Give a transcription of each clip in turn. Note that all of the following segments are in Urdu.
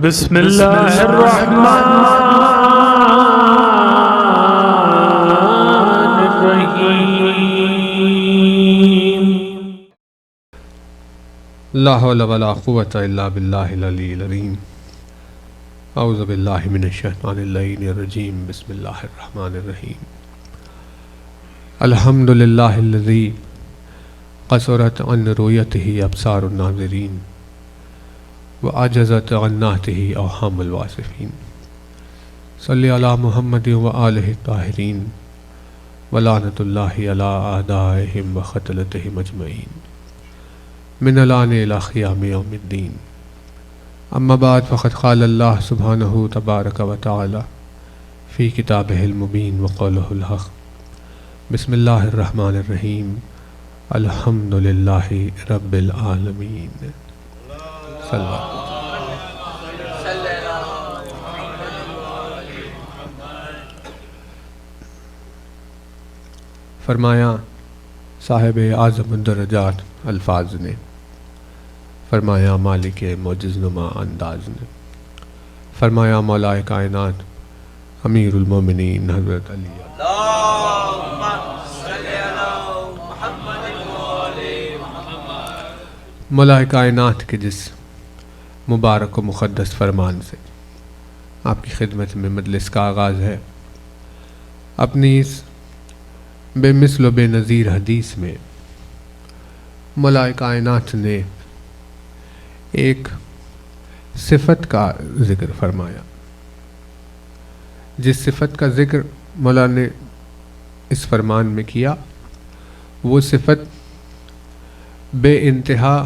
بسم اللہ الرحمن الرحیم۔ لا حول ولا قوة الا باللہ العلی العظیم۔ اعوذ باللہ من الشیطان اللعین الرجیم۔ بسم اللہ الرحمن الرحیم۔ الحمد للہ الذی قصرت عن رؤیتہ ابصار الناظرین وعجزت عن نعتہ اوہام الواصفین۔ صلی علی محمد وآلہ الطاہرین ولعنۃ اللہ علی اعدائہم وقتلتہم اجمعین من الآن الی قیام یوم الدین۔ اما بعد فقد قال اللہ سبحانہ تبارک و تعالی فی کتابہ المبین وقولہ الحق۔ بسم اللہ الرحمن الرحیم۔ الحمد للہ رب العالمین۔ صلی اللہ علیہ فرمایا صاحب اعظم الدرجات الفاظ نے، فرمایا مالک معجز نما انداز نے، فرمایا مولا کائنات امیر المومنین حضرت علی مولا کائنات کے جس مبارک و مقدس فرمان سے آپ کی خدمت میں مجلس کا آغاز ہے، اپنی اس بے مثل و بے نظیر حدیث میں مولا کائنات نے ایک صفت کا ذکر فرمایا۔ جس صفت کا ذکر مولا نے اس فرمان میں کیا وہ صفت بے انتہا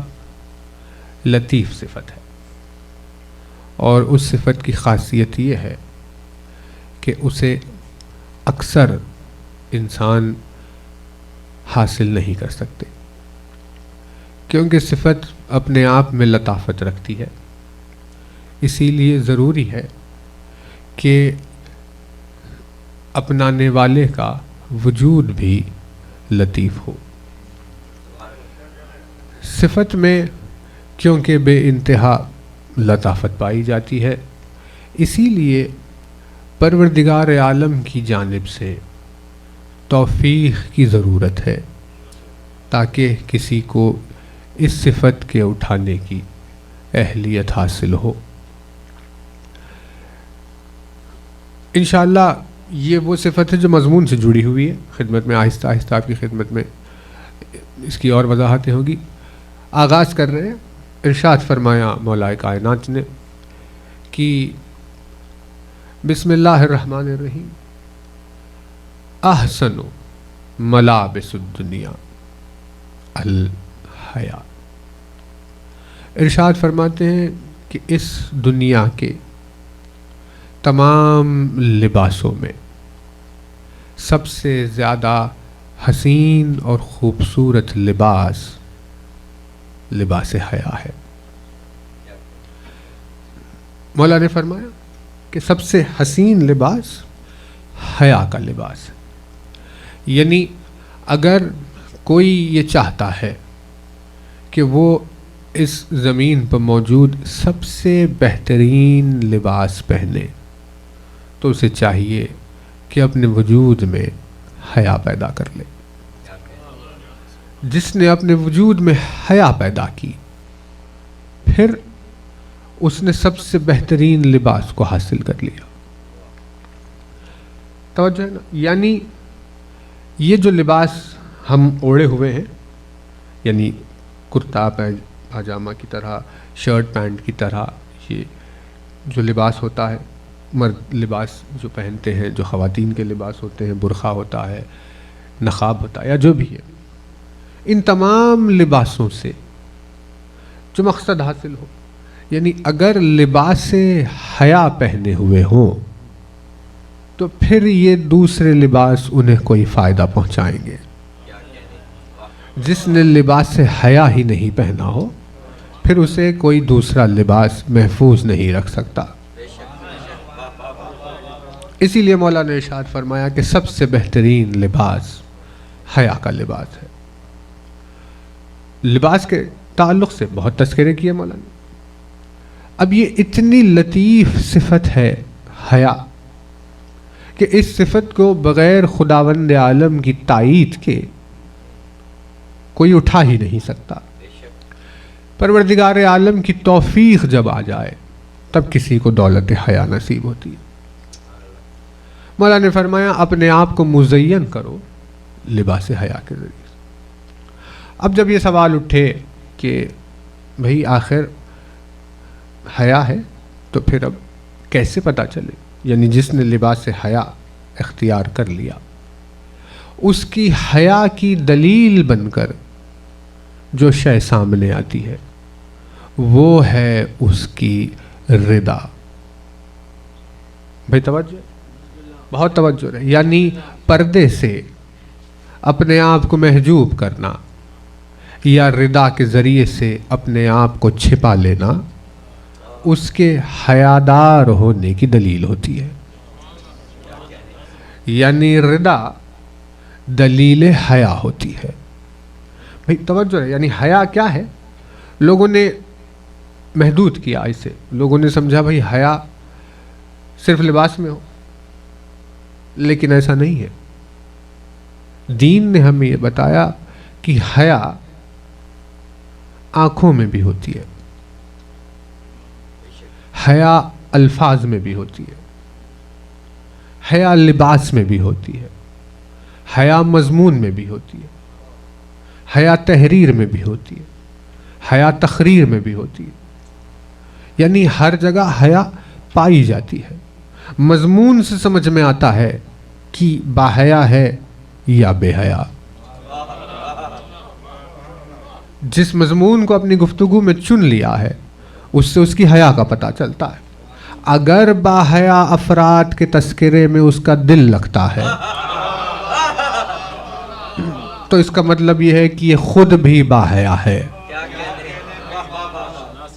لطیف صفت ہے، اور اس صفت کی خاصیت یہ ہے کہ اسے اکثر انسان حاصل نہیں کر سکتے، کیونکہ صفت اپنے آپ میں لطافت رکھتی ہے۔ اسی لیے ضروری ہے کہ اپنانے والے کا وجود بھی لطیف ہو۔ صفت میں کیونکہ بے انتہا لطافت پائی جاتی ہے، اسی لیے پروردگار عالم کی جانب سے توفیق کی ضرورت ہے تاکہ کسی کو اس صفت کے اٹھانے کی اہلیت حاصل ہو۔ انشاءاللہ یہ وہ صفت ہے جو مضمون سے جڑی ہوئی ہے۔ خدمت میں آہستہ آہستہ آپ کی خدمت میں اس کی اور وضاحتیں ہوگی۔ آغاز کر رہے ہیں۔ ارشاد فرمایا مولا کائنات نے کہ بسم اللہ الرحمن الرحیم۔ احسن ملابس الدنیا الحیا۔ ارشاد فرماتے ہیں کہ اس دنیا کے تمام لباسوں میں سب سے زیادہ حسین اور خوبصورت لباس حیا ہے۔ مولا نے فرمایا کہ سب سے حسین لباس حیا کا لباس ہے۔ یعنی اگر کوئی یہ چاہتا ہے کہ وہ اس زمین پر موجود سب سے بہترین لباس پہنے تو اسے چاہیے کہ اپنے وجود میں حیا پیدا کر لے۔ جس نے اپنے وجود میں حیا پیدا کی پھر اس نے سب سے بہترین لباس کو حاصل کر لیا۔ توجہ ہے نا؟ یعنی یہ جو لباس ہم اوڑے ہوئے ہیں، یعنی کرتا پاجامہ کی طرح، شرٹ پینٹ کی طرح، یہ جو لباس ہوتا ہے، مرد لباس جو پہنتے ہیں، جو خواتین کے لباس ہوتے ہیں، برقع ہوتا ہے، نقاب ہوتا ہے، یا جو بھی ہے، ان تمام لباسوں سے جو مقصد حاصل ہو، یعنی اگر لباس حیا پہنے ہوئے ہوں تو پھر یہ دوسرے لباس انہیں کوئی فائدہ پہنچائیں گے۔ جس نے لباس حیا ہی نہیں پہنا ہو پھر اسے کوئی دوسرا لباس محفوظ نہیں رکھ سکتا۔ اسی لیے مولا نے ارشاد فرمایا کہ سب سے بہترین لباس حیا کا لباس ہے۔ لباس کے تعلق سے بہت تذکرے کیے مولانا۔ اب یہ اتنی لطیف صفت ہے حیا کہ اس صفت کو بغیر خداوند عالم کی تائید کے کوئی اٹھا ہی نہیں سکتا. پروردگار عالم کی توفیق جب آ جائے تب کسی کو دولت حیا نصیب ہوتی ہے. مولا نے فرمایا اپنے آپ کو مزین کرو لباس حیا کے ذریعے سے. اب جب یہ سوال اٹھے کہ بھئی آخر حیا ہے تو پھر اب کیسے پتہ چلے، یعنی جس نے لباس حیا اختیار کر لیا اس کی حیا کی دلیل بن کر جو شے سامنے آتی ہے وہ ہے اس کی رضا. بھائی توجہ، بہت توجہ ہے. یعنی پردے سے اپنے آپ کو محجوب کرنا یا رضا کے ذریعے سے اپنے آپ کو چھپا لینا اس کے حیادار ہونے کی دلیل ہوتی ہے. یعنی رضا دلیل حیا ہوتی ہے. بھئی توجہ ہے. یعنی حیا کیا ہے؟ لوگوں نے محدود کیا اسے. لوگوں نے سمجھا بھئی حیا صرف لباس میں ہو، لیکن ایسا نہیں ہے. دین نے ہمیں یہ بتایا کہ حیا آنکھوں میں بھی ہوتی ہے، حیا الفاظ میں بھی ہوتی ہے، حیا لباس میں بھی ہوتی ہے، حیا مضمون میں بھی ہوتی ہے، حیا تحریر میں بھی ہوتی ہے، حیا تقریر میں بھی ہوتی ہے. یعنی ہر جگہ حیا پائی جاتی ہے. مضمون سے سمجھ میں آتا ہے کہ باحیا ہے یا بے حیا. جس مضمون کو اپنی گفتگو میں چن لیا ہے اس سے اس کی حیا کا پتہ چلتا ہے. اگر باحیا افراد کے تذکرے میں اس کا دل لگتا ہے تو اس کا مطلب یہ ہے کہ یہ خود بھی باحیا ہے.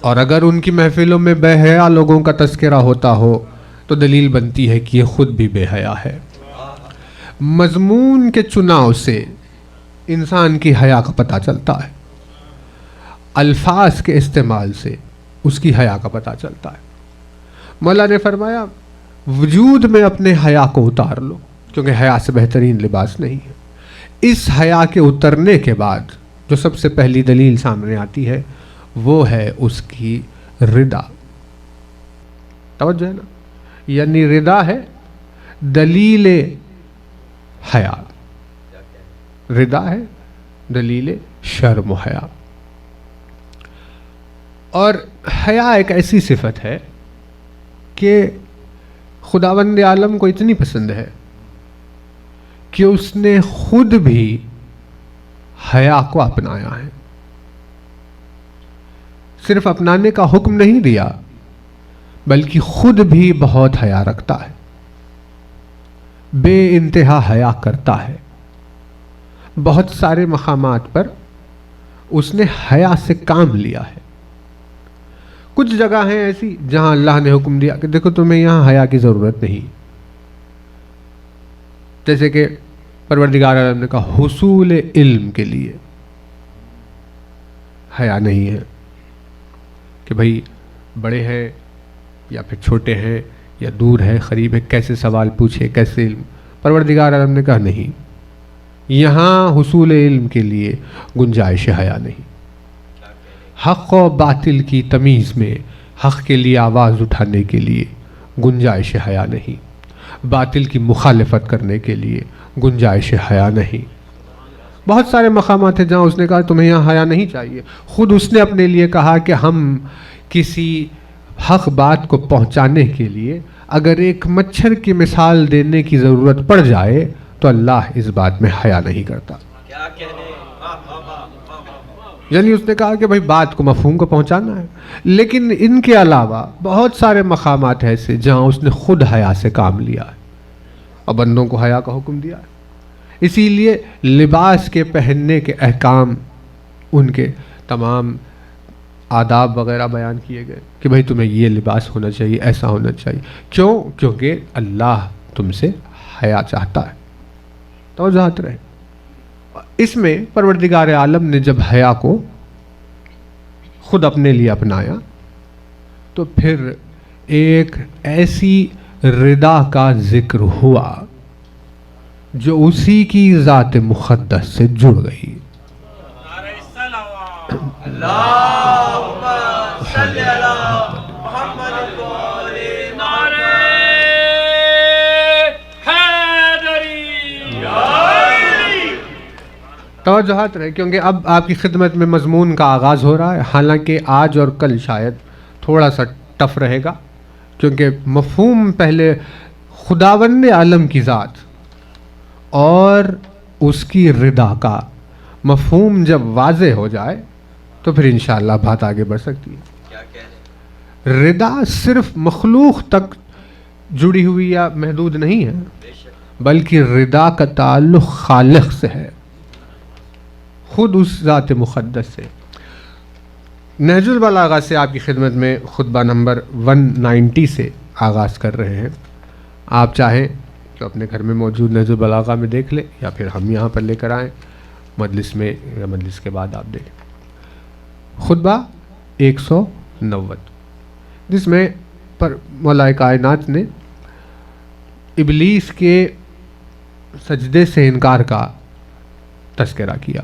اور اگر ان کی محفلوں میں بے حیا لوگوں کا تذکرہ ہوتا ہو تو دلیل بنتی ہے کہ یہ خود بھی بے حیا ہے. مضمون کے چناؤ سے انسان کی حیا کا پتہ چلتا ہے، الفاظ کے استعمال سے اس کی حیا کا پتہ چلتا ہے. مولا نے فرمایا وجود میں اپنے حیا کو اتار لو، کیونکہ حیا سے بہترین لباس نہیں ہے. اس حیا کے اترنے کے بعد جو سب سے پہلی دلیل سامنے آتی ہے وہ ہے اس کی رضا. توجہ ہے نا. یعنی رضا ہے دلیل حیا، رضا ہے دلیل شرم و حیا. اور حیا ایک ایسی صفت ہے کہ خداوند عالم کو اتنی پسند ہے کہ اس نے خود بھی حیا کو اپنایا ہے. صرف اپنانے کا حکم نہیں دیا بلکہ خود بھی بہت حیا رکھتا ہے، بے انتہا حیا کرتا ہے. بہت سارے مقامات پر اس نے حیا سے کام لیا ہے. کچھ جگہ ہیں ایسی جہاں اللہ نے حکم دیا کہ دیکھو تمہیں یہاں حیا کی ضرورت نہیں. جیسے کہ پروردگار عالم نے کہا حصول علم کے لیے حیا نہیں ہے کہ بھئی بڑے ہیں یا پھر چھوٹے ہیں یا دور ہے قریب ہے کیسے سوال پوچھے کیسے علم. پروردگار عالم نے کہا نہیں، یہاں حصول علم کے لیے گنجائش حیا نہیں. حق و باطل کی تمیز میں حق کے لیے آواز اٹھانے کے لیے گنجائش حیا نہیں، باطل کی مخالفت کرنے کے لیے گنجائش حیا نہیں. بہت سارے مقامات ہیں جہاں اس نے کہا تمہیں یہاں حیا نہیں چاہیے. خود اس نے اپنے لیے کہا کہ ہم کسی حق بات کو پہنچانے کے لیے اگر ایک مچھر کی مثال دینے کی ضرورت پڑ جائے تو اللہ اس بات میں حیا نہیں کرتا. یعنی اس نے کہا کہ بھائی بات کو مفہوم کو پہنچانا ہے. لیکن ان کے علاوہ بہت سارے مقامات ایسے جہاں اس نے خود حیا سے کام لیا ہے اور بندوں کو حیا کا حکم دیا ہے. اسی لیے لباس کے پہننے کے احکام، ان کے تمام آداب وغیرہ بیان کیے گئے کہ بھائی تمہیں یہ لباس ہونا چاہیے، ایسا ہونا چاہیے. کیوں؟ کیونکہ اللہ تم سے حیا چاہتا ہے. توجہات رہے. اس میں پروردگار عالم نے جب حیا کو خود اپنے لیے اپنایا تو پھر ایک ایسی ردا کا ذکر ہوا جو اسی کی ذات مقدس سے جڑ گئی. توجہات رہے کیونکہ اب آپ کی خدمت میں مضمون کا آغاز ہو رہا ہے. حالانکہ آج اور کل شاید تھوڑا سا ٹف رہے گا کیونکہ مفہوم پہلے خداوند عالم کی ذات اور اس کی ردا کا مفہوم جب واضح ہو جائے تو پھر انشاءاللہ بات آگے بڑھ سکتی ہے. ردا صرف مخلوق تک جڑی ہوئی یا محدود نہیں ہے بلکہ ردا کا تعلق خالق سے ہے، خود اس ذات مقدس سے. نہج البلاغہ سے آپ کی خدمت میں خطبہ نمبر 190 سے آغاز کر رہے ہیں. آپ چاہیں تو اپنے گھر میں موجود نہج البلاغہ میں دیکھ لیں یا پھر ہم یہاں پر لے کر آئیں مجلس میں یا مجلس کے بعد آپ دیکھیں. خطبہ 190 جس میں پر مولا کائنات نے ابلیس کے سجدے سے انکار کا تذکرہ کیا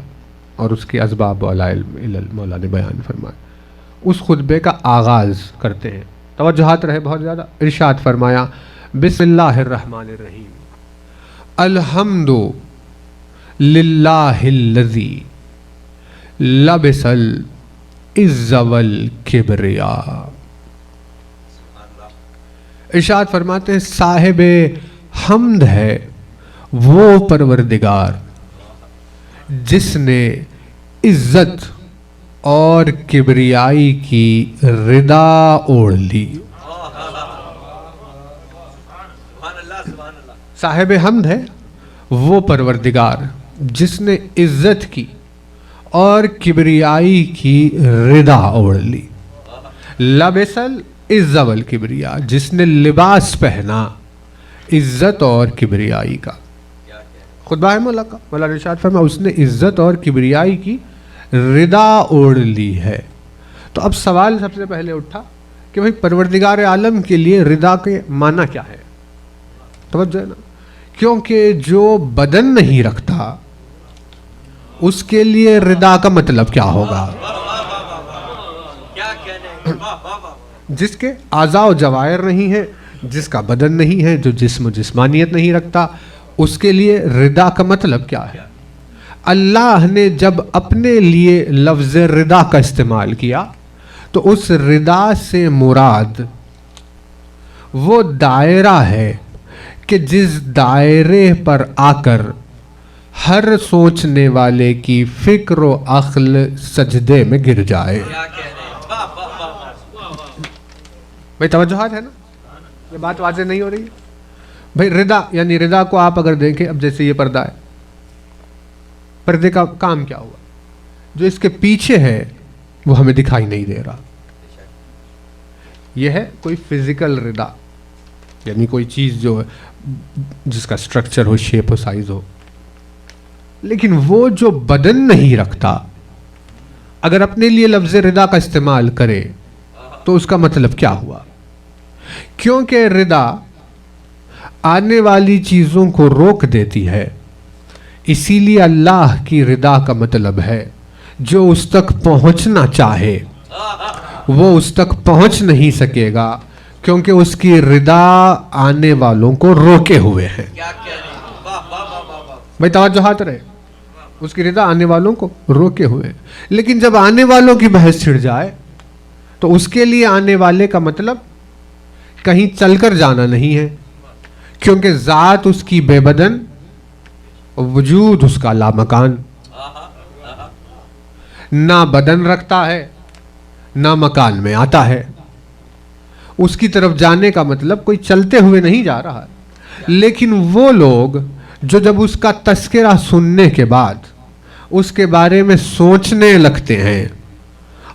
اور اس کے اسباب و علل مولا نے بیان فرمایا. اس خطبے کا آغاز کرتے ہیں. توجہات رہے بہت زیادہ. ارشاد فرمایا بسم اللہ الرحمن الرحیم الحمد للہ الذی لبس العز والکبریاء. ارشاد فرماتے ہیں صاحب حمد ہے وہ پروردگار جس نے عزت اور کبریائی کی ردا اوڑھ لی. صاحب حمد ہے وہ پروردگار جس نے عزت کی اور کبریائی کی ردا اوڑھ لی. لبس العز والکبریاء جس نے لباس پہنا عزت اور کبریائی کا. خطبہ ہے مولا کا. مولا نے ارشاد فرمایا اس نے عزت اور کبریائی کی ردا اوڑھ لی ہے. تو اب سوال سب سے پہلے اٹھا کہ بھئی پروردگار عالم کے لیے ردا کے معنی کیا ہے؟ توجہ ہے نا. کیونکہ جو بدن نہیں رکھتا اس کے لیے ردا کا مطلب کیا ہوگا؟ جس کے اعضاء و جواہر نہیں ہیں، جس کا بدن نہیں ہے، جو جسم و جسمانیت نہیں رکھتا، اس کے لیے ردا کا مطلب کیا ہے؟ اللہ نے جب اپنے لیے لفظ ردا کا استعمال کیا تو اس ردا سے مراد وہ دائرہ ہے کہ جس دائرے پر آ کر ہر سوچنے والے کی فکر و عقل سجدے میں گر جائے. بھئی توجہات ہے نا؟ یہ بات واضح نہیں ہو رہی ہے؟ بھئی ردا یعنی ردا کو آپ اگر دیکھیں، اب جیسے یہ پردہ ہے، پردے کا کام کیا ہوا؟ جو اس کے پیچھے ہے وہ ہمیں دکھائی نہیں دے رہا. یہ ہے کوئی فزیکل ردا، یعنی کوئی چیز جو جس کا سٹرکچر ہو، شیپ ہو، سائز ہو. لیکن وہ جو بدن نہیں رکھتا اگر اپنے لیے لفظ ردا کا استعمال کرے تو اس کا مطلب کیا ہوا؟ کیونکہ ردا آنے والی چیزوں کو روک دیتی ہے، اسی لیے اللہ کی ردا کا مطلب ہے جو اس تک پہنچنا چاہے وہ اس تک پہنچ نہیں سکے گا کیونکہ اس کی ردا آنے والوں کو روکے ہوئے ہیں. بھائی توجہات رہے. اس کی ردا آنے والوں کو روکے ہوئے. لیکن جب آنے والوں کی بحث چھڑ جائے تو اس کے لیے آنے والے کا مطلب کہیں چل کر جانا نہیں ہے، کیونکہ ذات اس کی بے بدن، وجود اس کا لامکان، نہ بدن رکھتا ہے نہ مکان میں آتا ہے. اس کی طرف جانے کا مطلب کوئی چلتے ہوئے نہیں جا رہا. لیکن وہ لوگ جو جب اس کا تذکرہ سننے کے بعد اس کے بارے میں سوچنے لگتے ہیں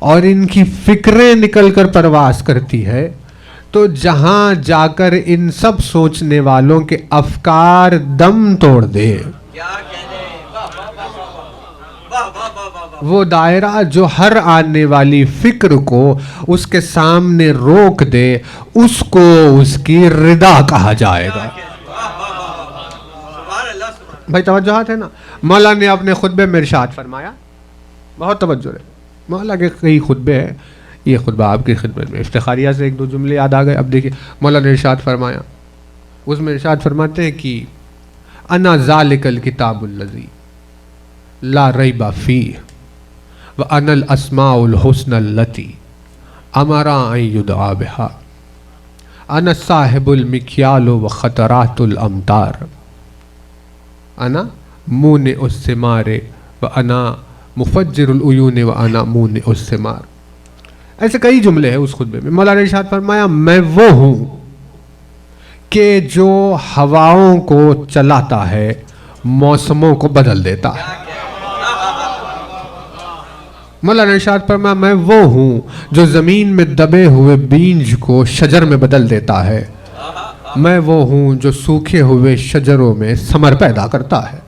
اور ان کی فکریں نکل کر پرواز کرتی ہے تو جہاں جا کر ان سب سوچنے والوں کے افکار دم توڑ دے وہ دائرہ جو ہر آنے والی فکر کو اس کے سامنے روک دے، اس کو اس کی رضا کہا جائے گا۔ بھائی توجہات ہے نا؟ مولا نے اپنے خطبے میں ارشاد فرمایا، بہت توجہ ہے، مولا کے کئی خطبے ہیں، یہ خطبہ آپ کی خدمت میں افتخاریہ سے ایک دو جملے یاد آ گئے۔ اب دیکھیں مولا نے ارشاد فرمایا، اس میں ارشاد فرماتے ہیں کہ انا ذالک الکتاب الذی لا ریب فیہ وانا الاسماء الحسنى التي امر ان يدعى بها انا صاحب المکیال وخطرات الامطار انا مونع الثمار وانا مفجر العیون وانا مونع الثمار۔ ایسے کئی جملے ہیں اس خطبے میں۔ مولا نے ارشاد فرمایا، میں وہ ہوں کہ جو ہواؤں کو چلاتا ہے، موسموں کو بدل دیتا ہے۔ مولا نے ارشاد فرمایا، میں وہ ہوں جو زمین میں دبے ہوئے بیج کو شجر میں بدل دیتا ہے۔ میں وہ ہوں جو سوکھے ہوئے شجروں میں ثمر پیدا کرتا ہے۔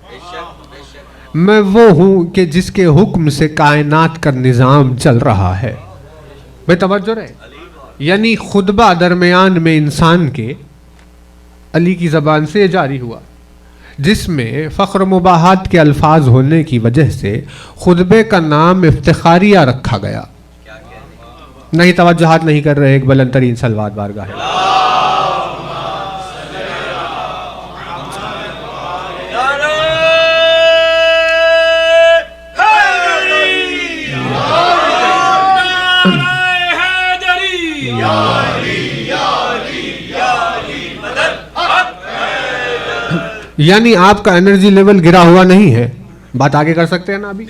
میں وہ ہوں کہ جس کے حکم سے کائنات کا نظام چل رہا ہے۔ بے توجہ رہے، یعنی خطبہ درمیان میں انسان کے علی کی زبان سے یہ جاری ہوا، جس میں فخر مباحات کے الفاظ ہونے کی وجہ سے خطبے کا نام افتخاریہ رکھا گیا۔ نہیں توجہات نہیں کر رہے، ایک بلند ترین صلوات بارگاہ ہے۔ یعنی آپ کا انرجی لیول گرا ہوا نہیں ہے۔ بات آگے کر سکتے ہیں نا ابھی؟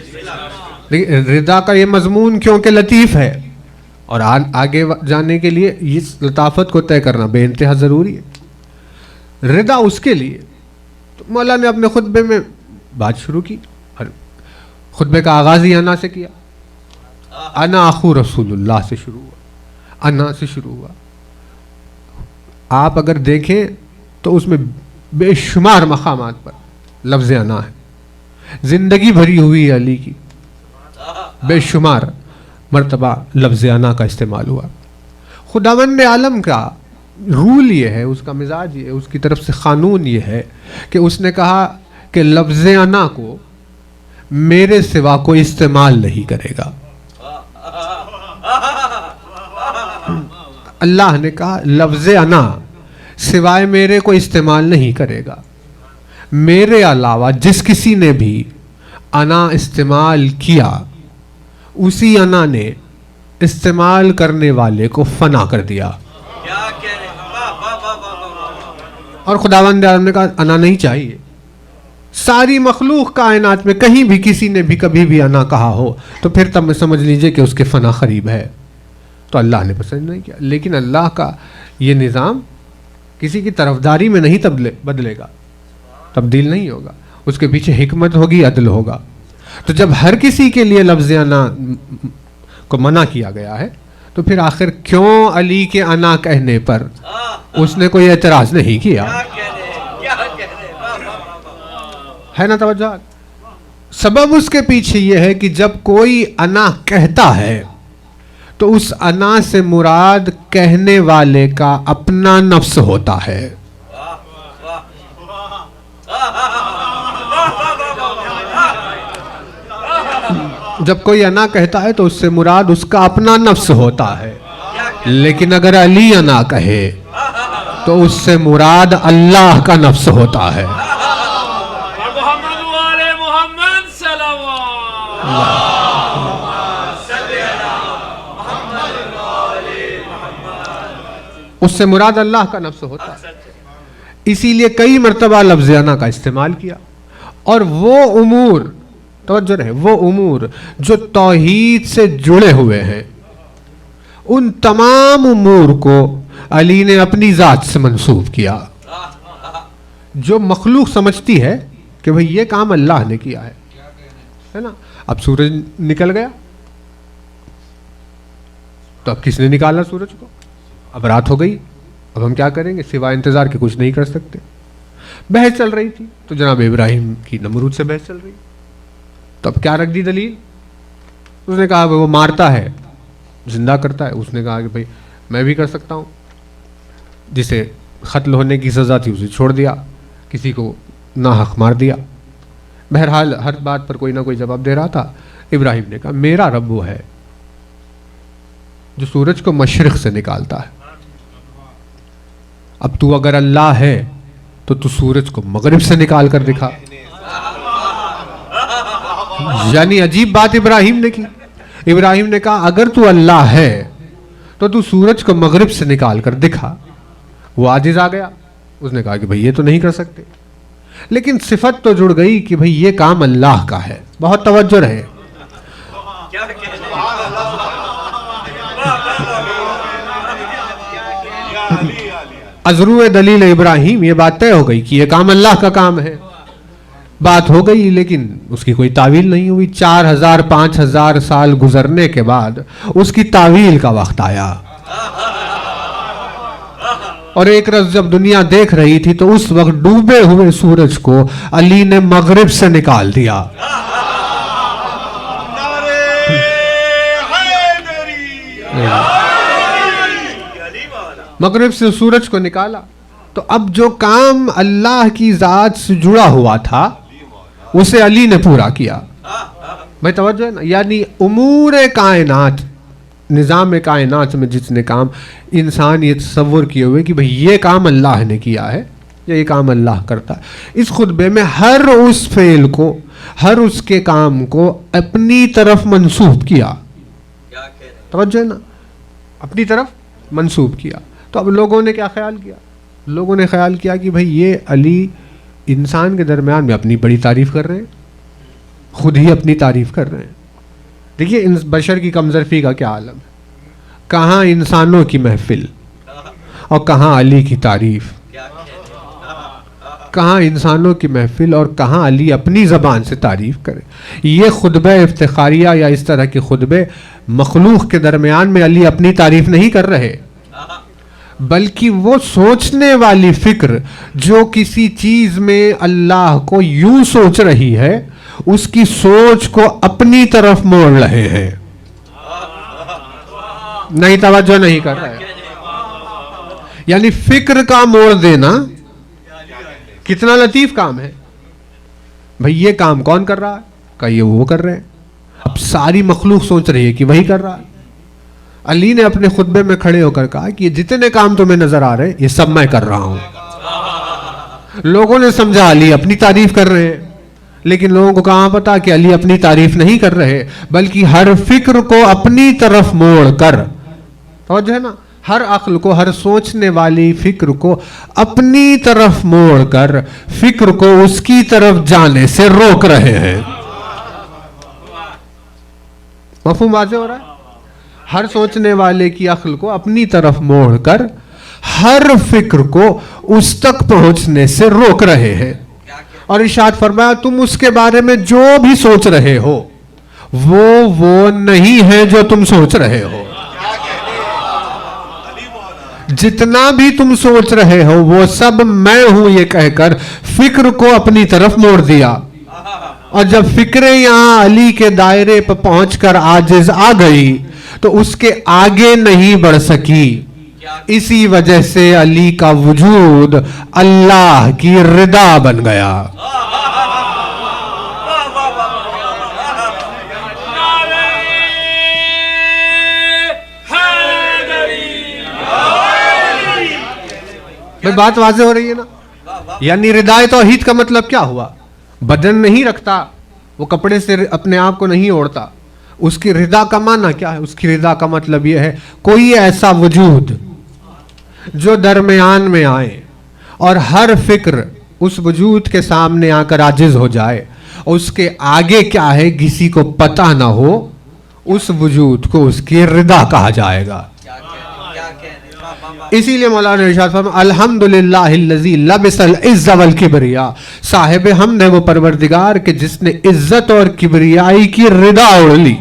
رضا کا یہ مضمون کیونکہ لطیف ہے اور آگے جانے کے لیے اس لطافت کو طے کرنا بے انتہا ضروری ہے۔ رضا اس کے لیے تو مولا نے اپنے خطبے میں بات شروع کی، خطبے کا آغاز ہی انا سے کیا۔ انا اخو رسول اللہ سے شروع ہوا، انا سے شروع ہوا۔ آپ اگر دیکھیں تو اس میں بے شمار مقامات پر لفظ انا ہے، زندگی بھری ہوئی علی کی بے شمار مرتبہ لفظ انا کا استعمال ہوا۔ خداوند عالم کا رول یہ ہے، اس کا مزاج یہ ہے، اس کی طرف سے قانون یہ ہے کہ اس نے کہا کہ لفظ انا کو میرے سوا کوئی استعمال نہیں کرے گا۔ اللہ نے کہا لفظ انا سوائے میرے کو استعمال نہیں کرے گا، میرے علاوہ جس کسی نے بھی انا استعمال کیا، اسی انا نے استعمال کرنے والے کو فنا کر دیا۔ اور خداوند عالم نے کہا انا نہیں چاہیے۔ ساری مخلوق کائنات میں کہیں بھی کسی نے بھی کبھی بھی انا کہا ہو تو پھر تب سمجھ لیجئے کہ اس کے فنا قریب ہے۔ تو اللہ نے پسند نہیں کیا، لیکن اللہ کا یہ نظام کسی کی طرفداری میں نہیں بدلے گا، تبدیل نہیں ہوگا، اس کے پیچھے حکمت ہوگی، عدل ہوگا۔ تو جب ہر کسی کے لیے لفظ انا کو منع کیا گیا ہے تو پھر آخر کیوں علی کے انا کہنے پر اس نے کوئی اعتراض نہیں کیا؟ ہے نا توجہ؟ سبب اس کے پیچھے یہ ہے کہ جب کوئی انا کہتا ہے تو اس انا سے مراد کہنے والے کا اپنا نفس ہوتا ہے۔ جب کوئی انا کہتا ہے تو اس سے مراد اس کا اپنا نفس ہوتا ہے، لیکن اگر علی انا کہے تو اس سے مراد اللہ کا نفس ہوتا ہے۔ اس سے مراد اللہ کا نفس ہوتا ہے۔ اسی لیے کئی مرتبہ لفظ انا کا استعمال کیا، اور وہ امور توجہ رہے، وہ امور جو توحید سے جڑے ہوئے ہیں، ان تمام امور کو علی نے اپنی ذات سے منسوب کیا۔ جو مخلوق سمجھتی ہے کہ بھئی یہ کام اللہ نے کیا ہے نا۔ اب سورج نکل گیا تو اب کس نے نکالا سورج کو؟ اب رات ہو گئی، اب ہم کیا کریں گے؟ سوائے انتظار کے کچھ نہیں کر سکتے۔ بحث چل رہی تھی تو جناب ابراہیم کی نمرود سے بحث چل رہی، تو اب کیا رکھ دی دلیل اس نے کہا وہ مارتا ہے زندہ کرتا ہے. اس نے کہا کہ بھائی میں بھی کر سکتا ہوں. جسے قتل ہونے کی سزا تھی اسے چھوڑ دیا, کسی کو ناحق مار دیا. بہرحال ہر بات پر کوئی نہ کوئی جواب دے رہا تھا. ابراہیم نے کہا میرا رب وہ ہے جو سورج کو مشرق سے نکالتا ہے. اب تو اگر اللہ ہے تو سورج کو مغرب سے نکال کر دکھا. یعنی عجیب بات ابراہیم نے کی. ابراہیم نے کہا اگر تو اللہ ہے تو سورج کو مغرب سے نکال کر دکھا. وہ عاجز آ گیا. اس نے کہا کہ بھئی یہ تو نہیں کر سکتے, لیکن صفت تو جڑ گئی کہ بھئی یہ کام اللہ کا ہے. بہت توجہ رہے. ازرو دلیل ابراہیم, یہ بات طے ہو گئی کہ یہ کام اللہ کا کام ہے. بات ہو گئی, لیکن اس کی کوئی تعویل نہیں ہوئی. 4000 5000 سال گزرنے کے بعد اس کی تعویل کا وقت آیا. اور ایک رز جب دنیا دیکھ رہی تھی تو اس وقت ڈوبے ہوئے سورج کو علی نے مغرب سے نکال دیا. مغرب سے سورج کو نکالا. تو اب جو کام اللہ کی ذات سے جڑا ہوا تھا اسے علی نے پورا کیا. بھائی توجہ ہے نا. یعنی امور کائنات, نظام کائنات میں جتنے کام انسان یہ تصور کیے ہوئے کہ بھئی یہ کام اللہ نے کیا ہے یا یہ کام اللہ کرتا ہے, اس خطبے میں ہر اس فعل کو, ہر اس کے کام کو اپنی طرف منسوب کیا. توجہ ہے نا, اپنی طرف منسوب کیا. تو اب لوگوں نے کیا خیال کیا؟ لوگوں نے خیال کیا کہ بھئی یہ علی انسان کے درمیان میں اپنی بڑی تعریف کر رہے ہیں, خود ہی اپنی تعریف کر رہے ہیں. دیکھیے بشر کی کمظرفی کا کیا عالم ہے. کہاں انسانوں کی محفل اور کہاں علی کی تعریف. کہاں انسانوں کی محفل اور کہاں علی اپنی زبان سے تعریف کرے. یہ خطبہ افتخاریہ یا اس طرح کے خطبے مخلوق کے درمیان میں علی اپنی تعریف نہیں کر رہے, بلکہ وہ سوچنے والی فکر جو کسی چیز میں اللہ کو یوں سوچ رہی ہے اس کی سوچ کو اپنی طرف موڑ رہے ہیں. نہیں توجہ نہیں کر رہے. یعنی فکر کا موڑ دینا کتنا لطیف کام ہے. بھئی یہ کام کون کر رہا ہے؟ کہ یہ وہ کر رہے ہیں. اب ساری مخلوق سوچ رہی ہے کہ وہی کر رہا ہے. علی نے اپنے خطبے میں کھڑے ہو کر کہا کہ یہ جتنے کام تمہیں نظر آ رہے ہیں یہ سب میں کر رہا ہوں. لوگوں نے سمجھا علی اپنی تعریف کر رہے ہیں, لیکن لوگوں کو کہاں پتا کہ علی اپنی تعریف نہیں کر رہے, بلکہ ہر فکر کو اپنی طرف موڑ کر, توجہ ہے نا, ہر عقل کو, ہر سوچنے والی فکر کو اپنی طرف موڑ کر فکر کو اس کی طرف جانے سے روک رہے ہیں. مفہوم واضح ہو رہا ہے؟ ہر سوچنے والے کی عقل کو اپنی طرف موڑ کر ہر فکر کو اس تک پہنچنے سے روک رہے ہیں. اور ارشاد فرمایا تم اس کے بارے میں جو بھی سوچ رہے ہو وہ نہیں ہے جو تم سوچ رہے ہو. جتنا بھی تم سوچ رہے ہو وہ سب میں ہوں یہ کہہ کر فکر کو اپنی طرف موڑ دیا. اور جب فکریں یہاں علی کے دائرے پر پہنچ کر عاجز آ گئی تو اس کے آگے نہیں بڑھ سکی. اسی وجہ سے علی کا وجود اللہ کی رضا بن گیا. بات واضح ہو رہی ہے نا. یعنی رضا توحید کا مطلب کیا ہوا؟ بدن نہیں رکھتا, وہ کپڑے سے اپنے آپ کو نہیں اوڑھتا. اس کی رضا کا معنی کیا ہے؟ اس کی رضا کا مطلب یہ ہے کوئی ایسا وجود جو درمیان میں آئے اور ہر فکر اس وجود کے سامنے آ کر عاجز ہو جائے, اور اس کے آگے کیا ہے کسی کو پتہ نہ ہو, اس وجود کو اس کی رضا کہا جائے گا. اسی لیے مولانا ارشاد فرمایا الحمدللہ الذی لبس العز والکبریا, صاحب حمد ہے وہ پروردگار کہ جس نے عزت اور کبریائی کی رضا اوڑھ لی.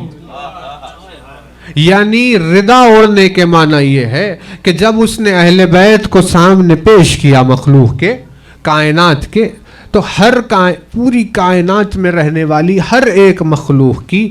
یعنی رضا اوڑھنے کے معنی یہ ہے کہ جب اس نے اہل بیت کو سامنے پیش کیا مخلوق کے, کائنات کے, تو پوری کائنات میں رہنے والی ہر ایک مخلوق کی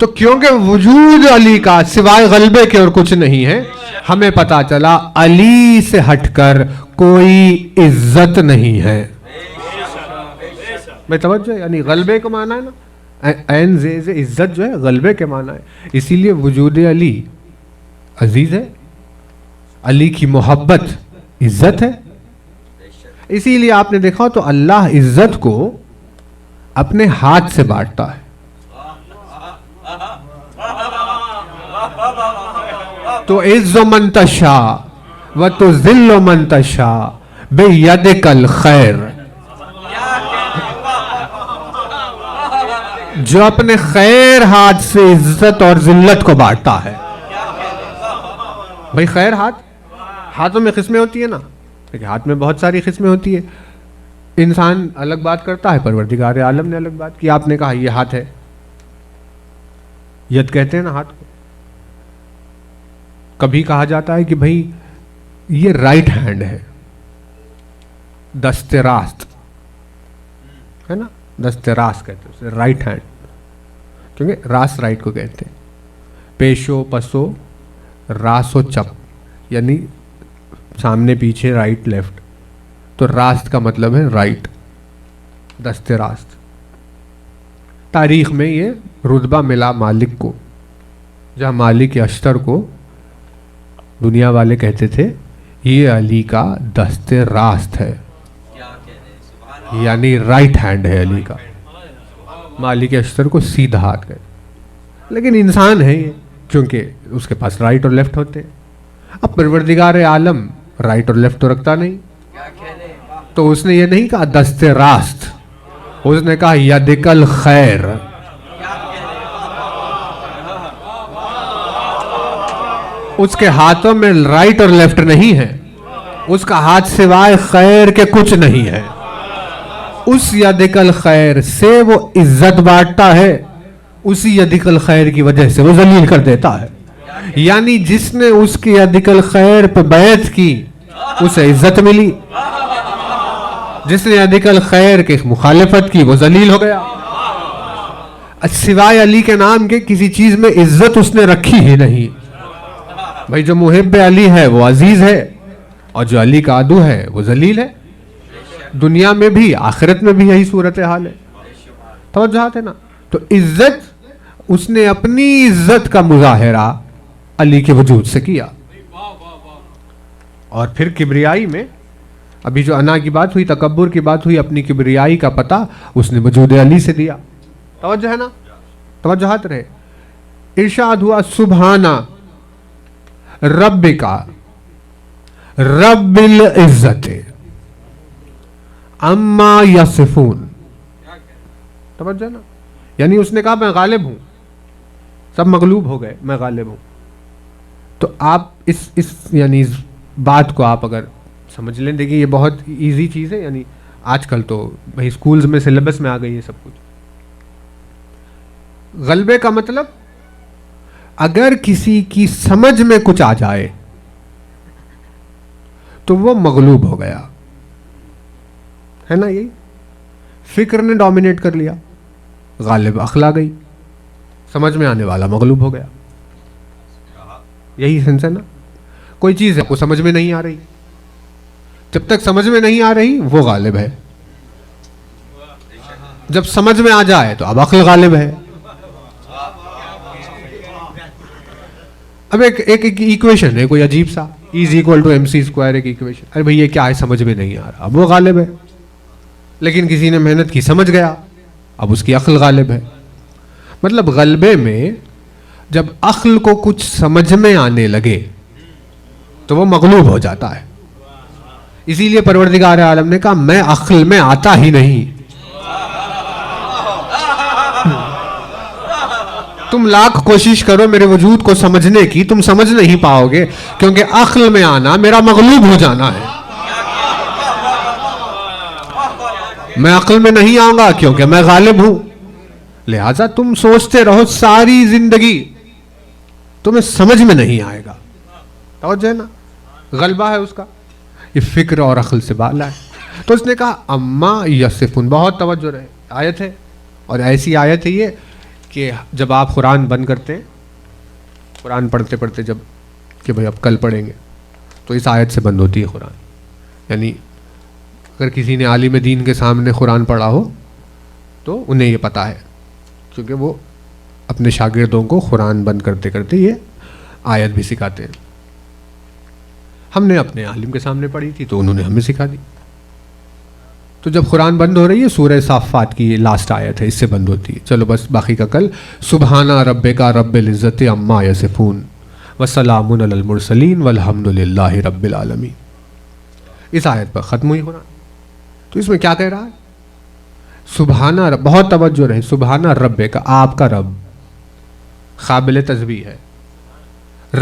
تو کیونکہ وجود علی کا سوائے غلبے کے اور کچھ نہیں ہے، ہمیں پتا چلا علی سے ہٹ کر کوئی عزت نہیں ہے. میں توجہ، یعنی غلبے کو معنی ہے نا، عین زیز عزت جو ہے غلبے کے معنی ہے. اسی لیے وجود علی عزیز ہے، علی کی محبت عزت ہے. اسی لیے آپ نے دیکھا تو اللہ عزت کو اپنے ہاتھ سے بانٹتا ہے. تو عز من تشاء و تذل من تشاء بیدک الخیر. جو اپنے خیر ہاتھ سے عزت اور ذلت کو بانٹتا ہے. بھئی خیر ہاتھوں میں قسمیں ہوتی ہیں نا، ہاتھ میں بہت ساری قسمیں ہوتی ہے. انسان الگ بات کرتا ہے، پروردگار عالم نے الگ بات کی. آپ نے کہا یہ ہاتھ ہے، ید کہتے ہیں نا ہاتھ کو. کبھی کہا جاتا ہے کہ بھئی یہ رائٹ ہینڈ ہے، دست راست ہے نا، دست راست کہتے ہیں اسے، رائٹ ہینڈ، کیونکہ راست رائٹ کو کہتے ہیں. پیشو پسو راس و چپ، یعنی سامنے پیچھے رائٹ لیفٹ. تو راست کا مطلب ہے رائٹ، دست راست. تاریخ میں یہ رتبہ ملا مالک کو، جہاں مالک اشتر کو دنیا والے کہتے تھے یہ علی کا دست راست ہے، یعنی رائٹ ہینڈ ہے علی کا. مالک اشتر کو سیدھا ہاتھ کہتے. لیکن انسان ہے یہ، کیونکہ اس کے پاس رائٹ اور لیفٹ ہوتے ہیں. اب پروردگار عالم رائٹ اور لیفٹ تو رکھتا نہیں، تو اس نے یہ نہیں کہا دست راست، اس نے کہا یدک الخیر. اس کے ہاتھوں میں رائٹ اور لیفٹ نہیں ہے، اس کا ہاتھ سوائے خیر کے کچھ نہیں ہے. اس یدک الخیر سے وہ عزت بانٹتا ہے، اسی یدک الخیر کی وجہ سے وہ ذلیل کر دیتا ہے. یعنی جس نے اس کی یدک الخیر پہ بیعت کی اسے عزت ملی، جس نے یدک الخیر کے مخالفت کی وہ ذلیل ہو گیا. سوائے علی کے نام کے کسی چیز میں عزت اس نے رکھی ہی نہیں. بھائی جو محب علی ہے وہ عزیز ہے، اور جو علی کا عدو ہے وہ ذلیل ہے. دنیا میں بھی آخرت میں بھی یہی صورتحال ہے. توجہات ہے نا. تو عزت اس نے اپنی عزت کا مظاہرہ علی کے وجود سے کیا. اور پھر کبریائی میں ابھی جو انا کی بات ہوئی، تکبر کی بات ہوئی، اپنی کبریائی کا پتہ اس نے وجود علی سے دیا. توجہ ہے نا، توجہات رہے. ارشاد ہوا سبحانہ ربک رب العزت اما یصفون. توجہ نا، یعنی اس نے کہا میں غالب ہوں، سب مغلوب ہو گئے، میں غالب ہوں. تو آپ اس یعنی اس بات کو آپ اگر سمجھ لیں، دیکھیں یہ بہت ایزی چیز ہے. یعنی آج کل تو بھائی سکولز میں سلیبس میں آ گئی ہے سب کچھ. غلبے کا مطلب اگر کسی کی سمجھ میں کچھ آ جائے تو وہ مغلوب ہو گیا ہے نا. یہی فکر نے ڈومینیٹ کر لیا، غالب عقل آ گئی، سمجھ میں آنے والا مغلوب ہو گیا. یہی سینس ہے نا. کوئی چیز ہے کو سمجھ میں نہیں آ رہی، جب تک سمجھ میں نہیں آ رہی وہ غالب ہے. جب سمجھ میں آ جائے تو اب عقل غالب ہے. اب ایک ایکویشن ہے کوئی عجیب سا، E=mc²، ایک ایکویشن. ارے بھئی یہ کیا ہے سمجھ میں نہیں آ رہا، اب وہ غالب ہے. لیکن کسی نے محنت کی، سمجھ گیا، اب اس کی عقل غالب ہے. مطلب غلبے میں جب عقل کو کچھ سمجھ میں آنے لگے تو وہ مغلوب ہو جاتا ہے. اسی لیے پروردگار عالم نے کہا میں عقل میں آتا ہی نہیں. تم لاکھ کوشش کرو میرے وجود کو سمجھنے کی، تم سمجھ نہیں پاؤ گے، کیونکہ عقل میں آنا میرا مغلوب ہو جانا ہے. میں عقل میں نہیں آؤں گا کیونکہ میں غالب ہوں. لہٰذا تم سوچتے رہو ساری زندگی، تمہیں سمجھ میں نہیں آئے گا. توجہ ہے نا، غلبہ ہے اس کا. یہ فکر اور عقل سے بالا ہے. تو اس نے کہا اما یصفون. بہت توجہ رہے، آیت ہے اور ایسی آیت ہے یہ کہ جب آپ قرآن بند کرتے ہیں، قرآن پڑھتے پڑھتے جب کہ بھائی اب کل پڑھیں گے، تو اس آیت سے بند ہوتی ہے قرآن. یعنی اگر کسی نے عالم دین کے سامنے قرآن پڑھا ہو تو انہیں یہ پتہ ہے، کیونکہ وہ اپنے شاگردوں کو قرآن بند کرتے کرتے یہ آیت بھی سکھاتے ہیں. ہم نے اپنے عالم کے سامنے پڑھی تھی تو انہوں نے ہمیں سکھا دی. تو جب قرآن بند ہو رہی ہے، سورہ صافات کی لاسٹ آیت ہے، اس سے بند ہوتی ہے. چلو بس باقی کا کل. سبحانہ ربک رب العزت عما یصفون وسلام علی المرسلین والحمد للہ رب العالمین. اس آیت پر ختم ہوئی قرآن. تو اس میں کیا کہہ رہا ہے؟ سبحانہ رب، بہت توجہ رہے، سبحانہ ربک، آپ کا رب قابل تسبیح ہے،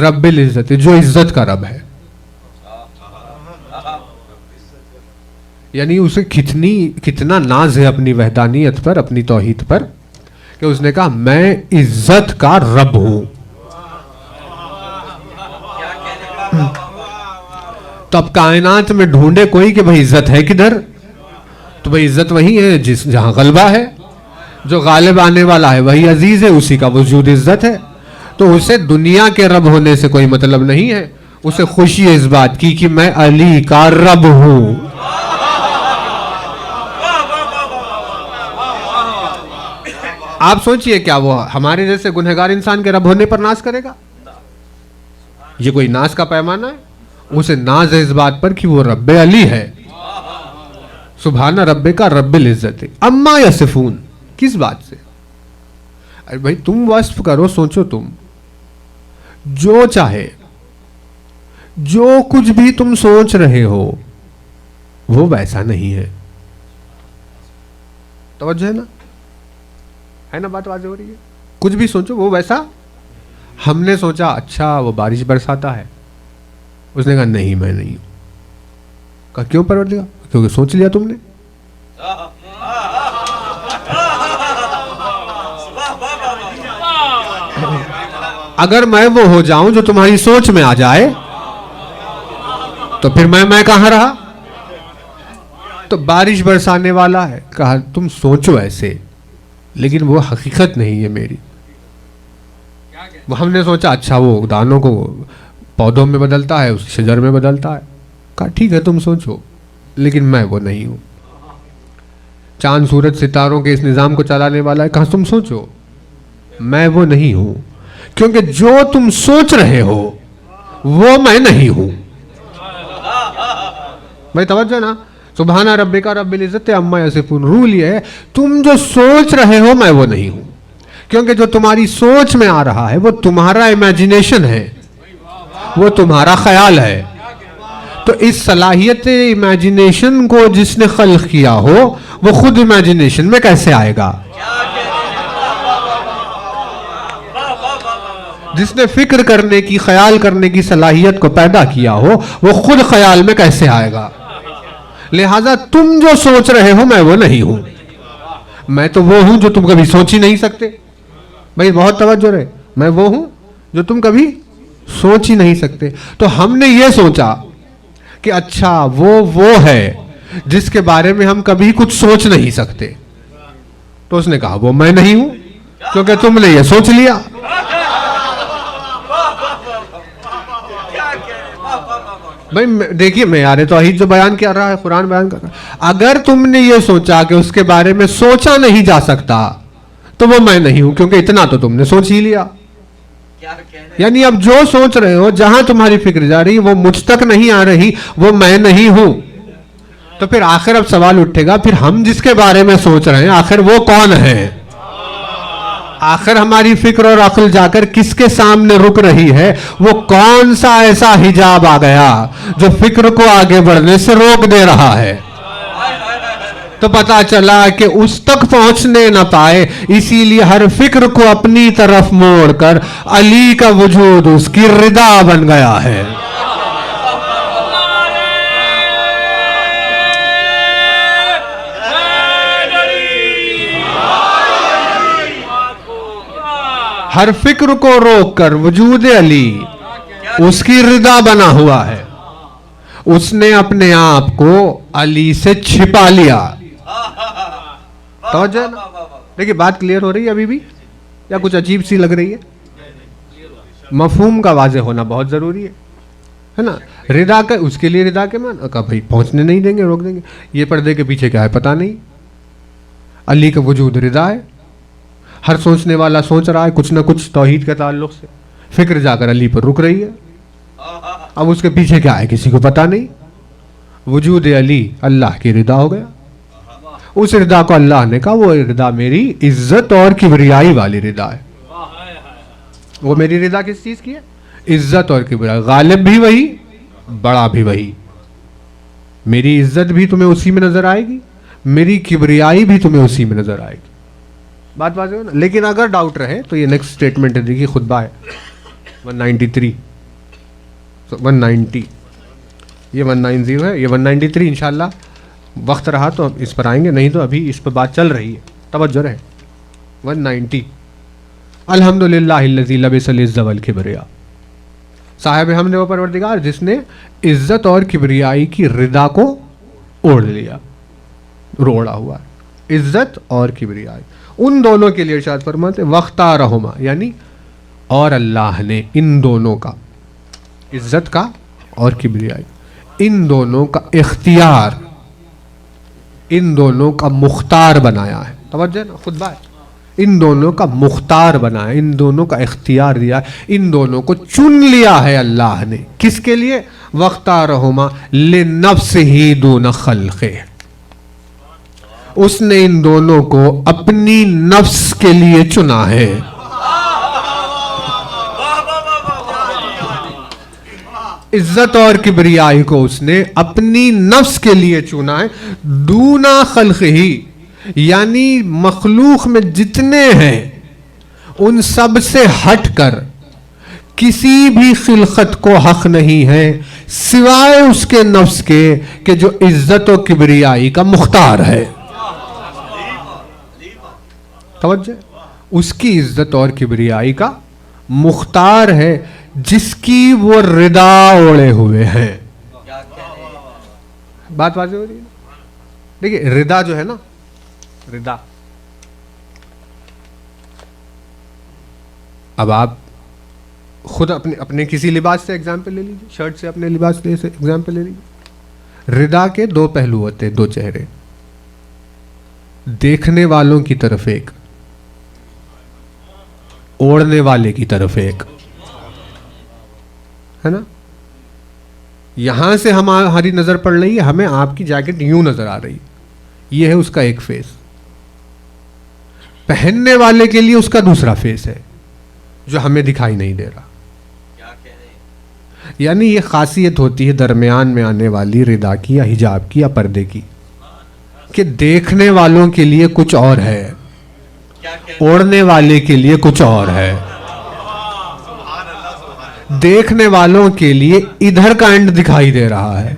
رب العزت، جو عزت کا رب ہے. یعنی اسے کتنا ناز ہے اپنی وحدانیت پر، اپنی توحید پر، کہ اس نے کہا میں عزت کا رب ہوں. تو اب کائنات میں ڈھونڈے کوئی کہ بھئی عزت ہے کدھر؟ تو بھئی عزت وہی ہے جہاں غلبہ ہے. جو غالب آنے والا ہے وہی عزیز ہے، اسی کا وجود عزت ہے. تو اسے دنیا کے رب ہونے سے کوئی مطلب نہیں ہے. اسے خوشی ہے اس بات کی کہ میں علی کا رب ہوں. آپ سوچئے کیا وہ ہمارے جیسے گنہگار انسان کے رب ہونے پر ناز کرے گا؟ یہ کوئی ناز کا پیمانہ ہے؟ اسے ناز ہے اس بات پر کہ وہ رب علی ہے. سبحانہ ربک رب العزت عما یصفون. کس بات سے؟ ارے بھائی تم وصف کرو، سوچو تم جو چاہے، جو کچھ بھی تم سوچ رہے ہو وہ ویسا نہیں ہے. توجہ ہے نا؟ ہے نا بات واضح ہو رہی ہے؟ کچھ بھی سوچو وہ ویسا. ہم نے سوچا اچھا وہ بارش برساتا ہے، اس نے کہا نہیں میں نہیں ہوں. کہا کیوں پروردگار؟ کیونکہ سوچ لیا تم نے. اگر میں وہ ہو جاؤں جو تمہاری سوچ میں آ جائے تو پھر میں کہاں رہا؟ تو بارش برسانے والا ہے، کہا تم سوچو ایسے، لیکن وہ حقیقت نہیں ہے میری. وہ ہم نے سوچا اچھا وہ دانوں کو پودوں میں بدلتا ہے، اس شجر میں بدلتا ہے. کہا ٹھیک ہے تم سوچو، لیکن میں وہ نہیں ہوں. چاند سورج ستاروں کے اس نظام کو چلانے والا ہے، کہا تم سوچو، میں وہ نہیں ہوں. کیونکہ جو تم سوچ رہے ہو وہ میں نہیں ہوں. بھائی توجہ نا. سبحانہ ربک رب العزت عما یصفون. رول یہ ہے تم جو سوچ رہے ہو میں وہ نہیں ہوں. کیونکہ جو تمہاری سوچ میں آ رہا ہے وہ تمہارا امیجنیشن ہے، وہ تمہارا خیال ہے. تو اس صلاحیت امیجنیشن کو جس نے خلق کیا ہو وہ خود امیجنیشن میں کیسے آئے گا؟ جس نے فکر کرنے کی، خیال کرنے کی صلاحیت کو پیدا کیا ہو وہ خود خیال میں کیسے آئے گا؟ لہٰذا تم جو سوچ رہے ہو میں وہ نہیں ہوں. میں تو وہ ہوں جو تم کبھی سوچ ہی نہیں سکتے. بھائی بہت توجہ رہے، میں وہ ہوں جو تم کبھی سوچ ہی نہیں سکتے. تو ہم نے یہ سوچا کہ اچھا وہ ہے جس کے بارے میں ہم کبھی کچھ سوچ نہیں سکتے. تو اس نے کہا وہ میں نہیں ہوں، کیونکہ تم نے یہ سوچ لیا. بھائی دیکھیے معیار توحید جو بیان کر رہا ہے، قرآن بیان کر رہا ہے. اگر تم نے یہ سوچا کہ اس کے بارے میں سوچا نہیں جا سکتا تو وہ میں نہیں ہوں، کیونکہ اتنا تو تم نے سوچ ہی لیا. یعنی اب جو سوچ رہے ہو، جہاں تمہاری فکر جا رہی وہ مجھ تک نہیں آ رہی، وہ میں نہیں ہوں. تو پھر آخر اب سوال اٹھے گا، پھر ہم جس کے بارے میں سوچ رہے ہیں آخر وہ کون ہے؟ آخر ہماری فکر اور عقل جا کر کس کے سامنے رک رہی ہے؟ وہ کون سا ایسا حجاب آ گیا جو فکر کو آگے بڑھنے سے روک دے رہا ہے؟ تو پتا چلا کہ اس تک پہنچنے نہ پائے، اسی لیے ہر فکر کو اپنی طرف موڑ کر علی کا وجود اس کی رضا بن گیا ہے. ہر فکر کو روک کر وجود علی اس کی رضا بنا ہوا ہے. اس نے اپنے آپ کو علی سے چھپا لیا. توجہ نا؟ دیکھیں بات کلیئر ہو رہی ہے ابھی بھی. یا کچھ عجیب سی لگ رہی ہے؟ مفہوم کا واضح ہونا بہت ضروری ہے نا. رضا کا اس کے لیے رضا کے معنی کہا بھائی پہنچنے نہیں دیں گے، روک دیں گے. یہ پردے کے پیچھے کیا ہے پتہ نہیں. علی کا وجود رضا ہے. ہر سوچنے والا سوچ رہا ہے کچھ نہ کچھ توحید کے تعلق سے، فکر جا کر علی پر رک رہی ہے. اب اس کے پیچھے کیا ہے کسی کو پتہ نہیں. وجود علی اللہ کی رضا ہو گیا. اس رضا کو اللہ نے کہا وہ رضا میری عزت اور کبریائی والی رضا ہے. وہ میری رضا کس چیز کی ہے؟ عزت اور کبریائی. غالب بھی وہی، بڑا بھی وہی. میری عزت بھی تمہیں اسی میں نظر آئے گی، میری کبریائی بھی تمہیں اسی میں نظر آئے گی. بات واضح ہو نا. لیکن اگر ڈاؤٹ رہے تو یہ نیکسٹ اسٹیٹمنٹ ہے، دیکھیے خطبہ ہے 193 190. یہ 190 ہے، یہ 193 انشاءاللہ وقت رہا تو اس پر آئیں گے، نہیں تو ابھی اس پر بات چل رہی ہے. توجہ رہے. 190 الحمدللہ الذی لبس العز والکبریاء. صاحب حمد و پروردگار جس نے عزت اور کبریائی کی رضا کو اوڑھ لیا، روڑا ہوا ہے. عزت اور کبریائی ان دونوں کے لیے ارشاد فرماتے وختارہما، یعنی اور اللہ نے ان دونوں کا، عزت کا اور کبریائی، ان دونوں کا اختیار، ان دونوں کا مختار بنایا ہے. توجہ نا، خطبہ ہے. ان دونوں کا مختار بنایا، ان دونوں کا اختیار دیا، ان دونوں کو چن لیا ہے اللہ نے. کس کے لیے؟ وختارہما لنفسہ دون خلقہ. اس نے ان دونوں کو اپنی نفس کے لیے چنا ہے. عزت اور کبریائی کو اس نے اپنی نفس کے لیے چنا ہے. دونا خلق ہی، یعنی مخلوق میں جتنے ہیں ان سب سے ہٹ کر کسی بھی خلقت کو حق نہیں ہے سوائے اس کے نفس کے کہ جو عزت و کبریائی کا مختار ہے. توجہ، اس کی عزت اور کبریائی کا مختار ہے جس کی وہ رضا اوڑے ہوئے ہیں. بات واضح ہو رہی ہے؟ دیکھیے رضا جو ہے نا، رضا، اب آپ خود اپنے کسی لباس سے ایگزامپل لے لیجیے، شرٹ سے اپنے لباس سے ایگزامپل لے لیجیے. رضا کے دو پہلو ہوتے ہیں، دو چہرے. دیکھنے والوں کی طرف ایک، اوڑھنے والے کی طرف ایک، ہے نا. یہاں سے ہماری نظر پڑ رہی ہے، ہمیں آپ کی جیکٹ یوں نظر آ رہی ہے، یہ ہے اس کا ایک فیس. پہننے والے کے لیے اس کا دوسرا فیس ہے جو ہمیں دکھائی نہیں دے رہا. یعنی یہ خاصیت ہوتی ہے درمیان میں آنے والی رضا کی یا حجاب کی یا پردے کی، کہ دیکھنے والوں کے لیے کچھ اور ہے، اوڑھنے والے کے لیے کچھ اور ہے. دیکھنے والوں کے لیے ادھر کا اینڈ دکھائی دے رہا ہے،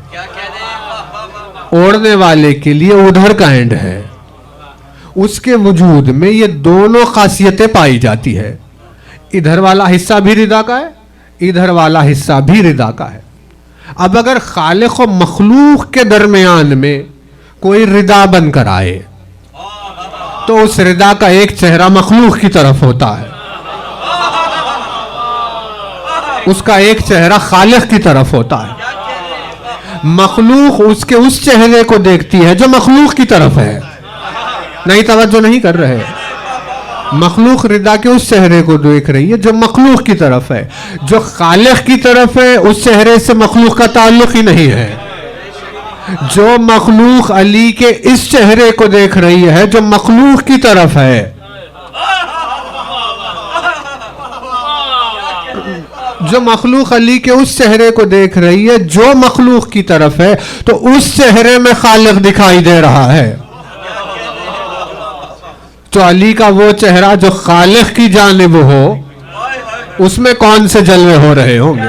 اوڑھنے والے کے لیے ادھر کا اینڈ ہے. اس کے وجود میں یہ دونوں خاصیتیں پائی جاتی ہے. ادھر والا حصہ بھی رضا کا ہے، ادھر والا حصہ بھی رضا کا ہے. اب اگر خالق و مخلوق کے درمیان میں کوئی رضا بن کر آئے تو اس رضا کا ایک چہرہ مخلوق کی طرف ہوتا ہے، اس کا ایک چہرہ خالق کی طرف ہوتا ہے. مخلوق اس کے اس چہرے کو دیکھتی ہے جو مخلوق کی طرف ہے. نہیں، توجہ نہیں کر رہے. مخلوق رضا کے اس چہرے کو دیکھ رہی ہے جو مخلوق کی طرف ہے. جو خالق کی طرف ہے اس چہرے سے مخلوق کا تعلق ہی نہیں ہے. جو مخلوق علی کے اس چہرے کو دیکھ رہی ہے جو مخلوق کی طرف ہے، جو مخلوق علی کے اس چہرے کو دیکھ رہی ہے جو مخلوق کی طرف ہے، تو اس چہرے میں خالق دکھائی دے رہا ہے. تو علی کا وہ چہرہ جو خالق کی جانب ہو، اس میں کون سے جلوے ہو رہے ہوں گے؟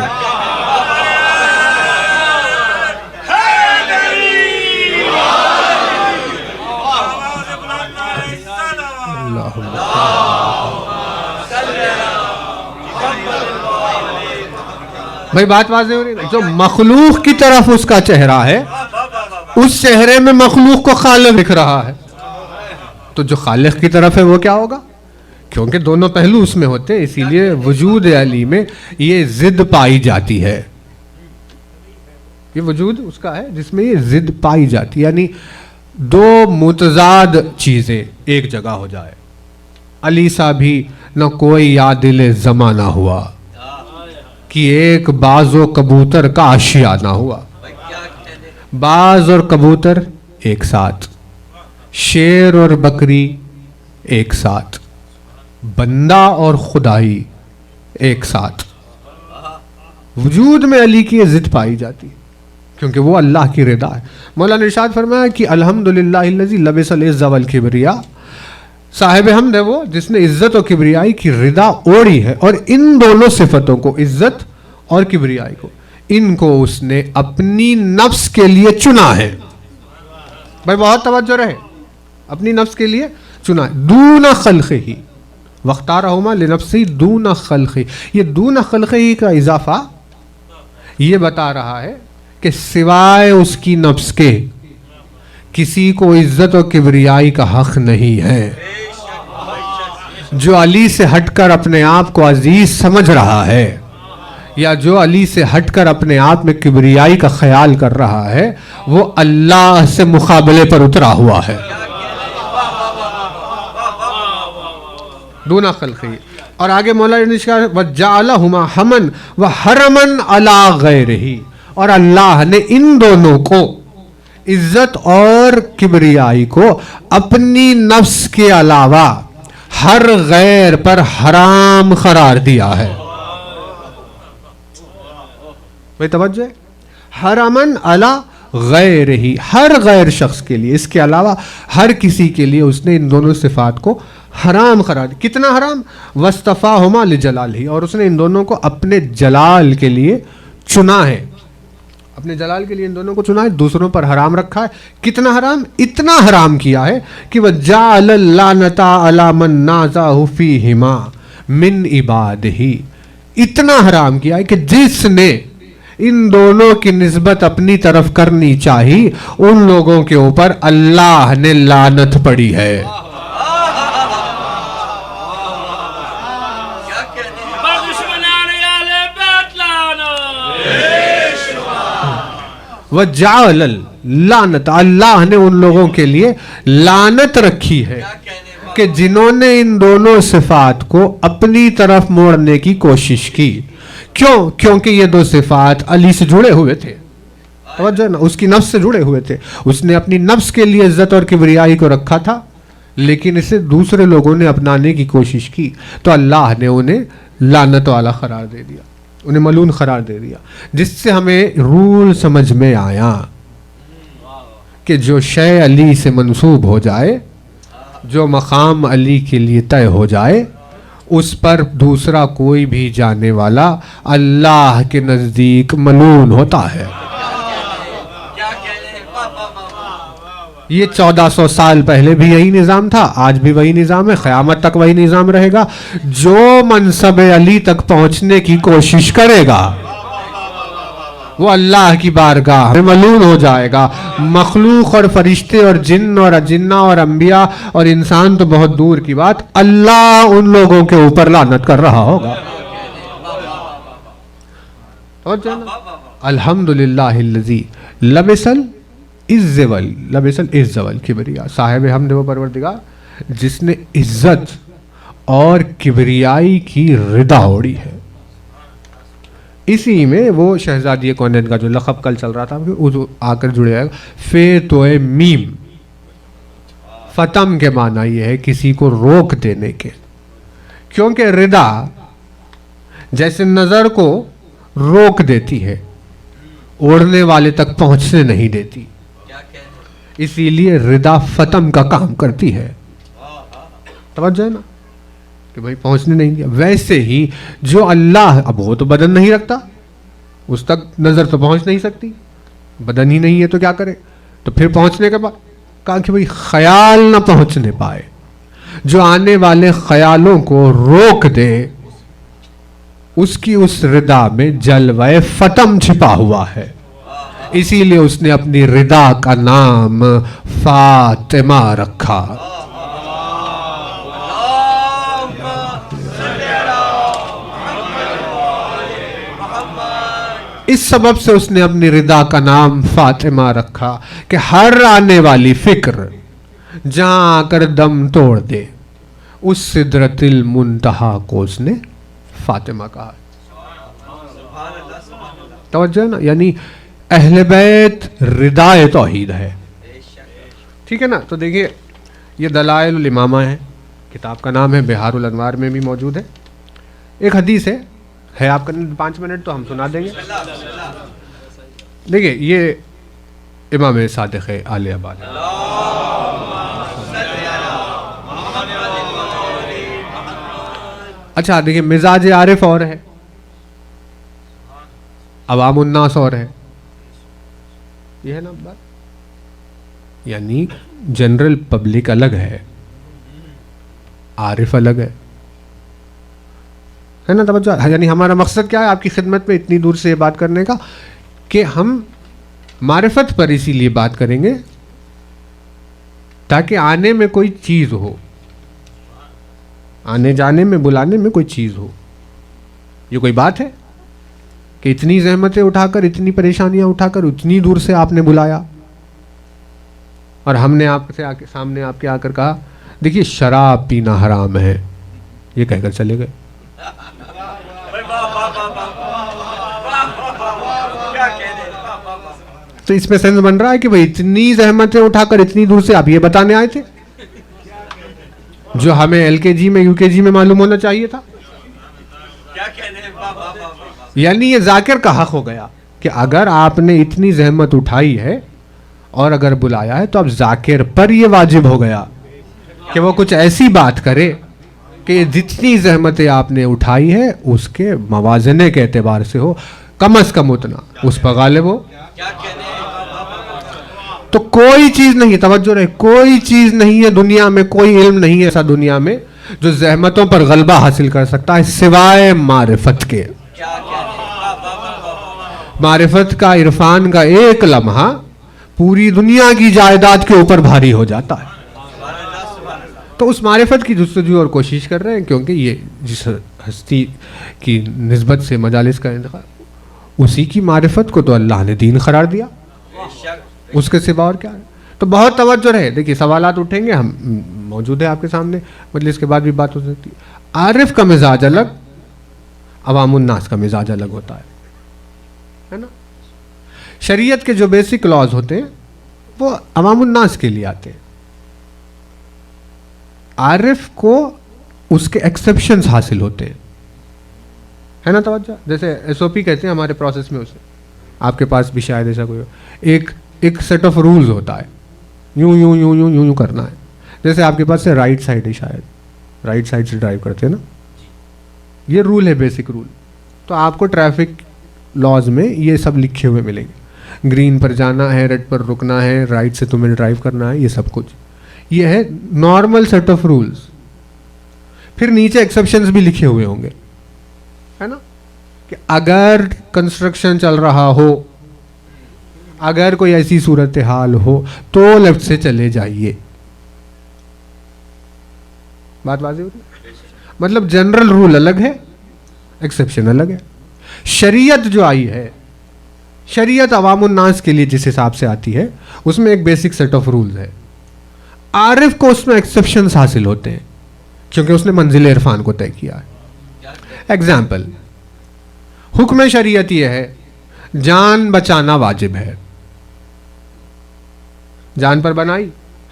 بھائی بات واضح ہو رہی ہے. جو مخلوق کی طرف اس کا چہرہ ہے، اس چہرے میں مخلوق کو خالق دکھ رہا ہے. تو جو خالق کی طرف ہے وہ کیا ہوگا؟ کیونکہ دونوں پہلو اس میں ہوتے ہیں، اسی لیے وجود علی میں یہ ضد پائی جاتی ہے، یہ وجود اس کا ہے جس میں یہ ضد پائی جاتی ہے، یعنی دو متضاد چیزیں ایک جگہ ہو جائے۔ علی سا بھی نہ کوئی عادل زمانہ ہوا کہ ایک باز و کبوتر کا آشیانہ ہوا۔ باز اور کبوتر ایک ساتھ، شیر اور بکری ایک ساتھ، بندہ اور خدائی ایک ساتھ۔ وجود میں علی کی یہ ضد پائی جاتی ہے کیونکہ وہ اللہ کی رضا ہے۔ مولانا ارشاد فرمایا کہ الحمدللہ الذی لبس العز والکبریا، صاحب حمد ہے وہ جس نے عزت اور کبریائی کی رضا اوڑھی ہے، اور ان دونوں صفتوں کو، عزت اور کبریائی کو، ان کو اس نے اپنی نفس کے لیے چنا ہے۔ بھائی بہت توجہ رہے، اپنی نفس کے لیے چنا ہے، دون خلقہ، واختارہما لنفسہ دون خلقہ۔ یہ دون خلقہ کا اضافہ یہ بتا رہا ہے کہ سوائے اس کی نفس کے کسی کو عزت و کبریائی کا حق نہیں ہے۔ جو علی سے ہٹ کر اپنے آپ کو عزیز سمجھ رہا ہے، یا جو علی سے ہٹ کر اپنے آپ میں کبریائی کا خیال کر رہا ہے، وہ اللہ سے مقابلے پر اترا ہوا ہے۔ دون خلقی۔ اور آگے مولا نے کہا وَجَعَلَهُمَا حَمًا وَحَرَمًا عَلَىٰ غَيْرِهِ، اور اللہ نے ان دونوں کو، عزت اور کبریائی کو، اپنی نفس کے علاوہ ہر غیر پر حرام قرار دیا ہے۔ بھئی توجہ ہے، حرمن علی غیرہ، ہر غیر شخص کے لیے، اس کے علاوہ ہر کسی کے لیے اس نے ان دونوں صفات کو حرام قرار دیا۔ کتنا حرام؟ وَاسْتَفَاهُمَا لِجَلَالِهِ، اور اس نے ان دونوں کو اپنے جلال کے لیے چنا ہے، اپنے جلال کے لیے ان دونوں کو چنا ہے، دوسروں پر حرام رکھا ہے۔ کتنا حرام؟ اتنا حرام کیا ہے کہ وَجَعَلَ اللَّعْنَةَ عَلَىٰ مَن نَازَعَهُ فِيهِمَا مِنْ عِبَادِهِ، اتنا حرام کیا ہے کہ جس نے ان دونوں کی نسبت اپنی طرف کرنی چاہی، ان لوگوں کے اوپر اللہ نے لعنت پڑی ہے۔ وَجَعَلَ اللَّعْنَةَ، اللہ نے ان لوگوں کے لیے لعنت رکھی ہے کہ جنہوں نے ان دونوں صفات کو اپنی طرف موڑنے کی کوشش کی۔ کیوں؟ کیونکہ یہ دو صفات علی سے جڑے ہوئے تھے، اس کی نفس سے جڑے ہوئے تھے۔ اس نے اپنی نفس کے لیے عزت اور کبریائی کو رکھا تھا، لیکن اسے دوسرے لوگوں نے اپنانے کی کوشش کی تو اللہ نے انہیں لعنت والا قرار دے دیا، انہیں ملعون قرار دے دیا، جس سے ہمیں رول سمجھ میں آیا کہ جو شے علی سے منسوب ہو جائے، جو مقام علی کے لیے طے ہو جائے، اس پر دوسرا کوئی بھی جانے والا اللہ کے نزدیک ملعون ہوتا ہے۔ یہ 1400 سال پہلے بھی یہی نظام تھا، آج بھی وہی نظام ہے، قیامت تک وہی نظام رہے گا۔ جو منصب علی تک پہنچنے کی کوشش کرے گا وہ اللہ کی بارگاہ میں ملعون ہو جائے گا۔ مخلوق اور فرشتے اور جن اور اجنہ اور انبیاء اور انسان تو بہت دور کی بات، اللہ ان لوگوں کے اوپر لعنت کر رہا ہوگا۔ الحمدللہ الذی لبس العز والکبریاء، صاحب حمد و پروردگار جس نے عزت اور کبریائی کی رضا اوڑھی ہے۔ اسی میں وہ شہزادی کونین کا جو لقب کل چل رہا تھا آ کر جڑے گا، فے توئے میم، فتم کے معنی یہ ہے کسی کو روک دینے کے، کیونکہ رضا جیسے نظر کو روک دیتی ہے، اوڑھنے والے تک پہنچنے نہیں دیتی، اسی لیے رضا فتم کا کام کرتی ہے۔ توجہ ہے نا کہ بھائی پہنچنے نہیں دیا۔ ویسے ہی جو اللہ، اب وہ تو بدن نہیں رکھتا، اس تک نظر تو پہنچ نہیں سکتی، بدن ہی نہیں ہے تو کیا کرے، تو پھر پہنچنے کے بعد کہا کہ بھائی خیال نہ پہنچنے پائے، جو آنے والے خیالوں کو روک دے، اس کی اس رضا میں جلوہ فتم چھپا ہوا ہے، اسی لیے اس نے اپنی رضا کا نام فاطمہ رکھا۔ اس سبب سے اس نے اپنی رضا کا نام فاطمہ رکھا کہ ہر آنے والی فکر جہاں آ کر دم توڑ دے، اس سدرۃ المنتہا کو اس نے فاطمہ کہا۔ توجہ نا، یعنی اہل بیت ردائے توحید ہے، ٹھیک ہے نا۔ تو دیکھیے یہ دلائل الامامہ ہے، کتاب کا نام ہے بہار الانوار میں بھی موجود ہے۔ ایک حدیث ہے آپ کا 5 منٹ تو ہم سنا دیں گے۔ دیکھیے یہ امام صادق آل آباد ہے۔ اچھا دیکھیے مزاج عارف اور ہے، عوام الناس اور ہے، یہ ہے نا بات، یعنی جنرل پبلک الگ ہے، عارف الگ ہے نا توجہ۔ یعنی ہمارا مقصد کیا ہے آپ کی خدمت میں اتنی دور سے یہ بات کرنے کا کہ ہم معرفت پر اسی لیے بات کریں گے تاکہ آنے میں کوئی چیز ہو، آنے جانے میں بلانے میں کوئی چیز ہو۔ یہ کوئی بات ہے کہ اتنی زحمتیں اٹھا کر، اتنی پریشانیاں اٹھا کر اتنی دور سے آپ نے بلایا اور ہم نے آپ سے سامنے آپ کے آ کر کہا دیکھیے شراب پینا حرام ہے، یہ کہہ کر چلے گئے۔ تو اس میں سینس بن رہا ہے کہ بھئی اتنی زحمتیں اٹھا کر اتنی دور سے آپ یہ بتانے آئے تھے جو ہمیں LKG میں UKG میں معلوم ہونا چاہیے تھا۔ یعنی یہ ذاکر کا حق ہو گیا کہ اگر آپ نے اتنی زحمت اٹھائی ہے اور اگر بلایا ہے تو اب ذاکر پر یہ واجب ہو گیا کہ وہ کچھ ایسی بات کرے کہ جتنی زحمتیں آپ نے اٹھائی ہے اس کے موازنے کے اعتبار سے ہو، کم از کم اتنا اس پر غالب ہو۔ تو کوئی چیز نہیں، توجہ رہے، کوئی چیز نہیں ہے دنیا میں، کوئی علم نہیں ہے ایسا دنیا میں جو زحمتوں پر غلبہ حاصل کر سکتا ہے سوائے معرفت کے۔ معرفت کا، عرفان کا ایک لمحہ پوری دنیا کی جائیداد کے اوپر بھاری ہو جاتا ہے۔ تو اس معرفت کی جستجو اور کوشش کر رہے ہیں، کیونکہ یہ جس ہستی کی نسبت سے مجالس کا انتخاب، اسی کی معرفت کو تو اللہ نے دین قرار دیا، اس کے سوا اور کیا ہے۔ تو بہت توجہ رہے، دیکھیے سوالات اٹھیں گے، ہم موجود ہے آپ کے سامنے، مجلس کے بعد بھی بات ہو سکتی ہے۔ عارف کا مزاج الگ، عوام الناس کا مزاج الگ ہوتا ہے نا۔ شریعت کے جو بیسک لاز ہوتے ہیں وہ عوام الناس کے لیے آتے ہیں، عارف کو اس کے ایکسیپشنز حاصل ہوتے ہیں، ہے نا توجہ۔ جیسے SOP کہتے ہیں ہمارے پروسیس میں، اسے آپ کے پاس بھی شاید ایسا کوئی ہو، ایک سیٹ آف رولز ہوتا ہے، یوں یوں یوں یوں یوں یوں کرنا ہے۔ جیسے آپ کے پاس سے رائٹ سائڈ ہے، شاید رائٹ سائڈ سے ڈرائیو کرتے ہیں نا، یہ رول ہے، بیسک رول۔ تو آپ کو ٹریفک لاز میں یہ سب لکھے ہوئے ملیں گے، گرین پر جانا ہے، ریڈ پر رکنا ہے، رائٹ سے تمہیں ڈرائیو کرنا ہے، یہ سب کچھ یہ ہے نارمل سیٹ آف رولز۔ پھر نیچے ایکسیپشنز بھی لکھے ہوئے ہوں گے، ہے نا، کہ اگر کنسٹرکشن چل رہا ہو، اگر کوئی ایسی صورتحال ہو تو لیفٹ سے چلے جائیے۔ بات واضح ہوتی ہے؟ مطلب جنرل رول الگ ہے، ایکسیپشن الگ ہے۔ شریعت جو آئی ہے، شریعت عوام الناس کے لیے جس حساب سے آتی ہے اس میں ایک بیسک سیٹ آف رولز ہے۔ عارف کو اس میں ایکسیپشنز حاصل ہوتے ہیں کیونکہ اس نے منزل عرفان کو طے کیا ہے۔ ایگزامپل، حکم شریعت یہ ہے جان بچانا واجب ہے، جان پر بنائی،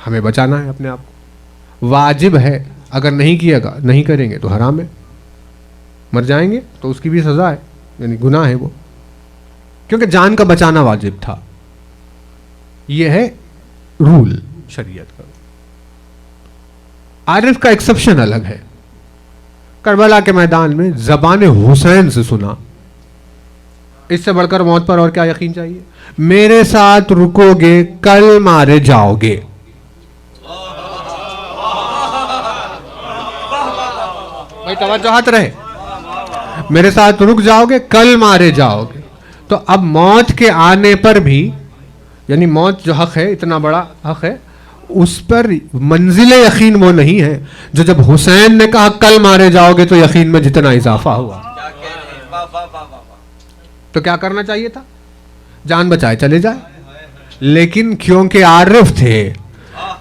ہمیں بچانا ہے اپنے آپ کو، واجب ہے، اگر نہیں کیا گا، نہیں کریں گے تو حرام ہے، مر جائیں گے تو اس کی بھی سزا ہے، یعنی گناہ ہے وہ، کیونکہ جان کا بچانا واجب تھا۔ یہ ہے رول شریعت کا۔ عارف کا ایکسیپشن الگ ہے۔ کربلا کے میدان میں زبان حسین سے سنا، اس سے بڑھ کر موت پر اور کیا یقین چاہیے؟ میرے ساتھ رکو گے کل مارے جاؤ گے۔ بھائی توجہات رہے، میرے ساتھ رک جاؤ گے کل مارے جاؤ گے۔ تو اب موت کے آنے پر بھی، یعنی موت جو حق ہے، اتنا بڑا حق ہے، اس پر منزل یقین وہ نہیں ہے جو جب حسین نے کہا کل مارے جاؤ گے تو یقین میں جتنا اضافہ ہوا۔ تو کیا کرنا چاہیے تھا؟ جان بچائے چلے جائے. لیکن کیونکہ عارف تھے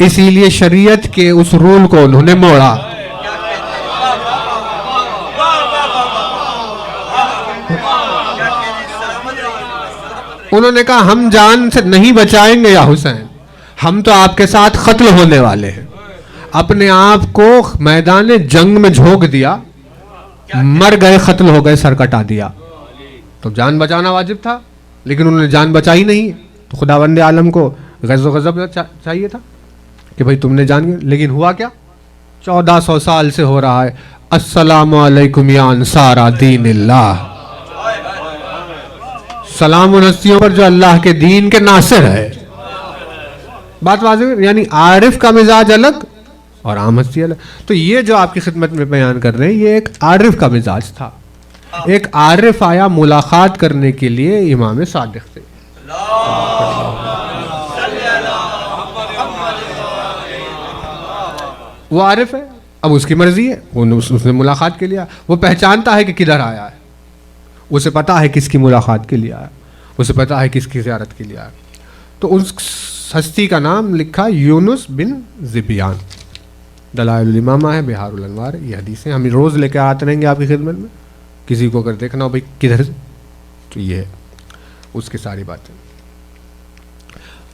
اسی لیے شریعت کے اس رول کو انہوں نے موڑا. انہوں نے کہا ہم جان سے نہیں بچائیں گے یا حسین، ہم تو آپ کے ساتھ قتل ہونے والے ہیں. اپنے آپ کو میدان جنگ میں جھونک دیا، مر گئے، قتل ہو گئے، سر کٹا دیا. تو جان بچانا واجب تھا لیکن انہوں نے جان بچائی نہیں. تو خداوند عالم کو غضب و غضب چاہیے تھا کہ بھئی تم نے جان گیا. لیکن ہوا کیا؟ 1400 سال سے ہو رہا ہے السلام علیکم یا انصار دین اللہ. سلام ان ہستیوں پر جو اللہ کے دین کے ناصر ہے. بات واضح، یعنی عارف کا مزاج الگ اور عام ہستی الگ. تو یہ جو آپ کی خدمت میں بیان کر رہے ہیں یہ ایک عارف کا مزاج تھا. ایک عارف آیا ملاقات کرنے کے لیے امام صادق سے. وہ عارف ہے، اب اس کی مرضی ہے، اس نے ملاقات کے لیے، وہ پہچانتا ہے کہ کدھر آیا ہے، اسے پتا ہے کس کی ملاقات کے لیے آیا، اسے پتا ہے کس کی زیارت کے لیے آیا. تو اس ہستی کا نام لکھا یونس بن ذبیان. دلائل الامامہ ہے، بہار الانوار، یہ حدیثیں ہم روز لے کے آتے رہیں گے آپ کی خدمت میں. کسی کو اگر دیکھنا ہو بھائی کدھر سے، تو یہ ہے اس کی ساری باتیں.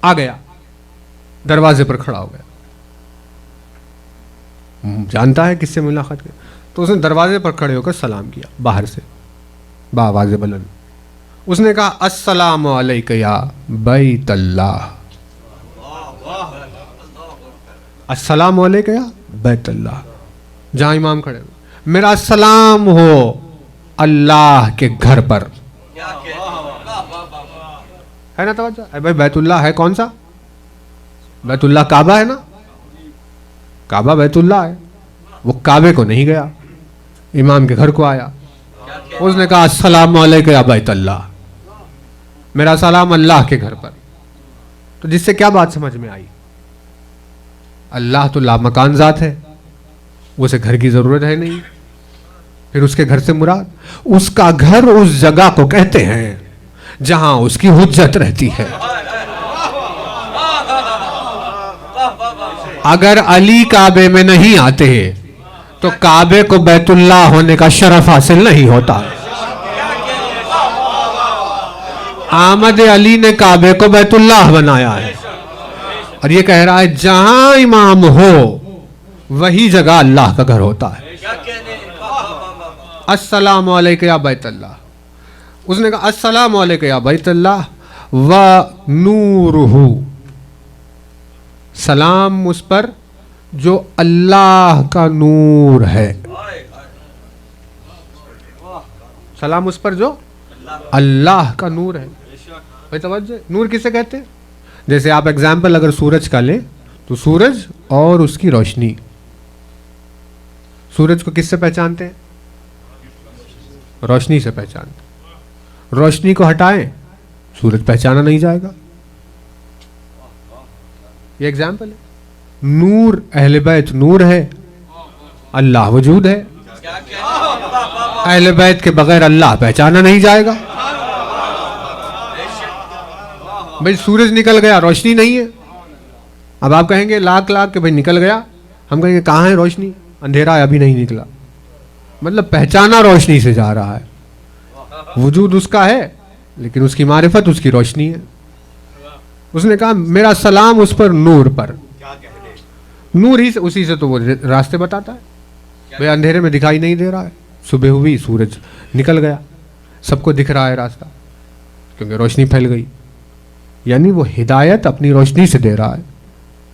آ گیا، دروازے پر کھڑا ہو گیا، جانتا ہے کس سے ملاقات کی. تو اس نے دروازے پر کھڑے ہو کر سلام کیا باہر سے بآواز بلند. اس نے کہا السلام علیکم یا بیت اللہ. السلام علیکم یا بیت اللہ. جہاں امام کھڑے ہوئے، میرا سلام ہو اللہ کے گھر پر. ہے نا توجہ؟ اے بھائی بیت اللہ ہے کون سا؟ بیت اللہ کعبہ ہے نا، کعبہ بیت اللہ ہے. وہ کعبے کو نہیں گیا، امام کے گھر کو آیا. اس نے کہا السلام علیکم یا بیت اللہ، میرا سلام اللہ کے گھر پر. تو جس سے کیا بات سمجھ میں آئی؟ اللہ تو لامکان ذات ہے، اسے گھر کی ضرورت ہے نہیں. پھر اس کے گھر سے مراد اس کا گھر اس جگہ کو کہتے ہیں جہاں اس کی حجت رہتی ہے. اگر علی کعبے میں نہیں آتے تو کعبے کو بیت اللہ ہونے کا شرف حاصل نہیں ہوتا. آمد علی نے کعبے کو بیت اللہ بنایا ہے اور یہ کہہ رہا ہے جہاں امام ہو وہی جگہ اللہ کا گھر ہوتا ہے. السلام علیکم یا بیت اللہ. اس نے کہا السلام علیکم یا بیت اللہ و نورہ، سلام اس پر جو اللہ کا نور ہے. سلام اس پر جو اللہ کا نور ہے. بھائی توجہ، نور کسے کہتے ہیں؟ جیسے آپ ایگزامپل اگر سورج کا لیں تو سورج اور اس کی روشنی. سورج کو کس سے پہچانتے ہیں؟ روشنی سے پہچانتے. روشنی کو ہٹائیں سورج پہچانا نہیں جائے گا. یہ ایگزامپل ہے. نور اہل بیت نور ہے، اللہ وجود ہے. اہل بیت کے بغیر اللہ پہچانا نہیں جائے گا. بھائی سورج نکل گیا، روشنی نہیں ہے. اب آپ کہیں گے لاکھ کہ بھائی نکل گیا. ہم کہیں گے کہاں ہے روشنی؟ اندھیرا ہے ابھی نہیں نکلا. مطلب پہچانا روشنی سے جا رہا ہے. وجود اس کا ہے لیکن اس کی معرفت اس کی روشنی ہے. اس نے کہا میرا سلام اس پر نور پر. نور ہی سے، اسی سے تو وہ راستے بتاتا ہے. بھائی اندھیرے میں دکھائی نہیں دے رہا ہے، صبح ہوئی سورج نکل گیا، سب کو دکھ رہا ہے راستہ کیونکہ روشنی پھیل گئی. یعنی وہ ہدایت اپنی روشنی سے دے رہا ہے،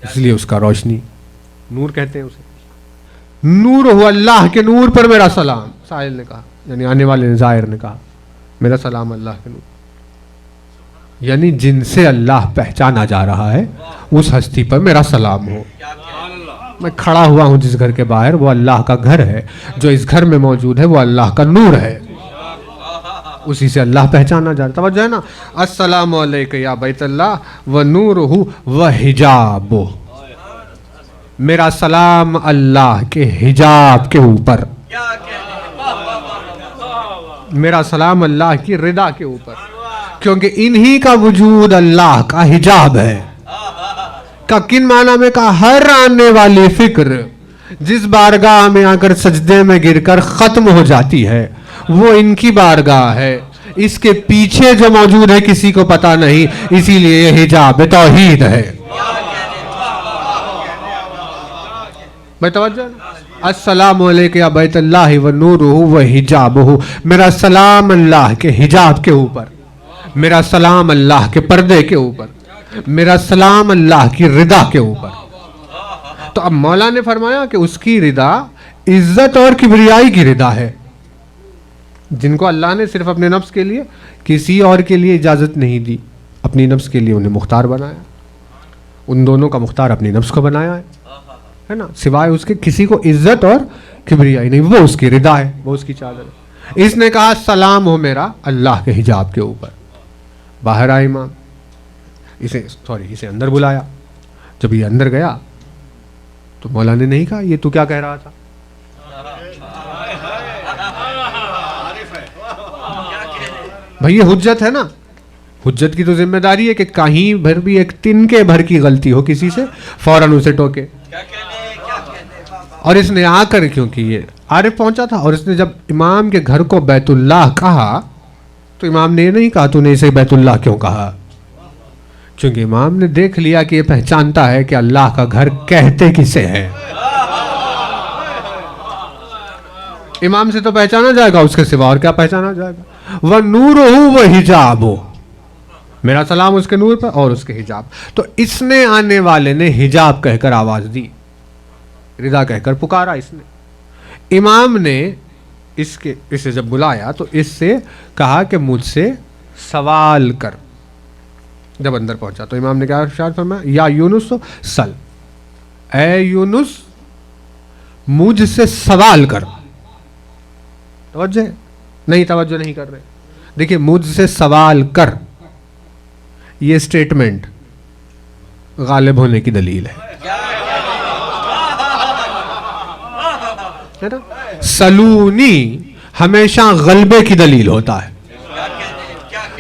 اس لیے اس کا روشنی نور کہتے ہیں اسے. نور ہو اللہ کے نور پر میرا سلام. سائل نے کہا، یعنی آنے والے نے، ظاہر نے کہا میرا سلام اللہ کے نور، یعنی جن سے اللہ پہچانا جا رہا ہے اس ہستی پر میرا سلام ہو. میں کھڑا ہوا ہوں جس گھر کے باہر، وہ اللہ کا گھر ہے. جو اس گھر میں موجود ہے وہ اللہ کا نور ہے، اسی سے اللہ پہچانا جا رہا ہے. توجہ ہے نا؟ السلام علیکم یا بیت اللہ و نورہ و حجابہ، میرا سلام اللہ کے حجاب کے اوپر. میرا سلام اللہ کی رضا کے اوپر، کیونکہ انہی کا وجود اللہ کا حجاب ہے۔ کا کن معنی میں کہا؟ ہر آنے والی فکر جس بارگاہ میں آ کر سجدے میں گر کر ختم ہو جاتی ہے وہ ان کی بارگاہ ہے، اس کے پیچھے جو موجود ہے کسی کو پتا نہیں، اسی لیے یہ حجاب توحید ہے۔ بھائی توجہ، السلام علیکم یا بیت اللہ و نورہ و حجابہ، میرا سلام اللہ کے حجاب کے اوپر، میرا سلام اللہ کے پردے کے اوپر، میرا سلام اللہ کی رضا کے اوپر۔ تو اب مولا نے فرمایا کہ اس کی رضا عزت اور کبریائی کی رضا ہے، جن کو اللہ نے صرف اپنے نفس کے لیے، کسی اور کے لیے اجازت نہیں دی، اپنی نفس کے لیے انہیں مختار بنایا، ان دونوں کا مختار اپنی نفس کو بنایا ہے نا، سوائے اس کے کسی کو عزت اور کبریائی نہیں، وہ اس کی رضا ہے، وہ اس کی چادر ہے۔ اس نے کہا سلام ہو میرا اللہ کے حجاب کے اوپر۔ باہر آئے امام، اسے اندر بلایا۔ جب یہ اندر گیا تو مولا نے نہیں کہا یہ تو کیا کہہ رہا تھا، بھئی یہ حجت ہے نا، حجت کی تو ذمہ داری ہے کہ کہیں بھر بھی ایک تنکے بھر کی غلطی ہو کسی سے فوراً اسے ٹوکے۔ اور اس نے آ کر، کیونکہ یہ عارف پہنچا تھا، اور اس نے جب امام کے گھر کو بیت اللہ کہا تو امام نے یہ نہیں کہا تو نے اسے بیت اللہ کیوں کہا، کیونکہ امام نے دیکھ لیا کہ یہ پہچانتا ہے کہ اللہ کا گھر کہتے کسے ہے۔ امام سے تو پہچانا جائے گا، اس کے سوا اور کیا پہچانا جائے گا؟ وَنُورُهُ وَحِجَابُهُ، میرا سلام اس کے نور پر اور اس کے حجاب۔ تو اس نے آنے والے نے حجاب کہہ کر آواز دی، رضا کہہ کر پکارا اس نے۔ امام نے اسے جب بلایا تو اس سے کہا کہ مجھ سے سوال کر۔ جب اندر پہنچا تو امام نے کیا ارشاد فرمایا؟ یا یونس سل، اے یونس مجھ سے سوال کر۔ توجہ نہیں، توجہ نہیں کر رہے، دیکھیں مجھ سے سوال کر، یہ سٹیٹمنٹ غالب ہونے کی دلیل ہے نا؟ سلونی ہمیشہ غلبے کی دلیل ہوتا ہے،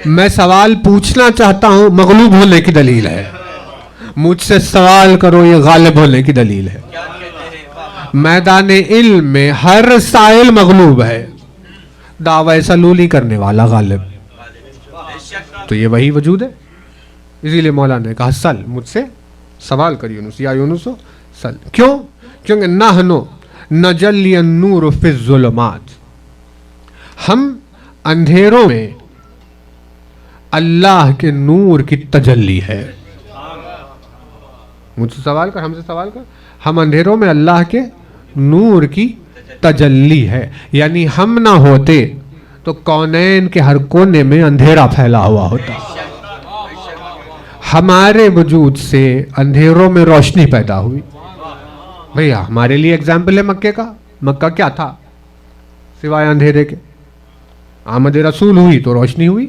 میں سوال پوچھنا چاہتا ہوں مغلوب ہونے کی دلیل ہے، مجھ سے سوال کرو یہ غالب ہونے کی دلیل ہے۔ میدان علم میں ہر سائل مغلوب ہے، دعوی سلولی کرنے والا غالب، تو یہ وہی وجود ہے۔ اسی لیے مولا نے کہا سل، مجھ سے سوال کر یونس، یا یونس سل۔ کیوں؟ کیونکہ نحنو نجلی النور فی الظلمات، ہم اندھیروں میں اللہ کے نور کی تجلی ہے۔ مجھ سے سوال کر، ہم سے سوال کر، ہم اندھیروں میں اللہ کے نور کی تجلی ہے، یعنی ہم نہ ہوتے تو کونین کے ہر کونے میں اندھیرا پھیلا ہوا ہوتا، ہمارے وجود سے اندھیروں میں روشنی پیدا ہوئی۔ بھیا ہمارے لیے اگزامپل ہے مکے کا، مکہ کیا تھا سوائے اندھیرے کے؟ آمد رسول ہوئی تو روشنی ہوئی،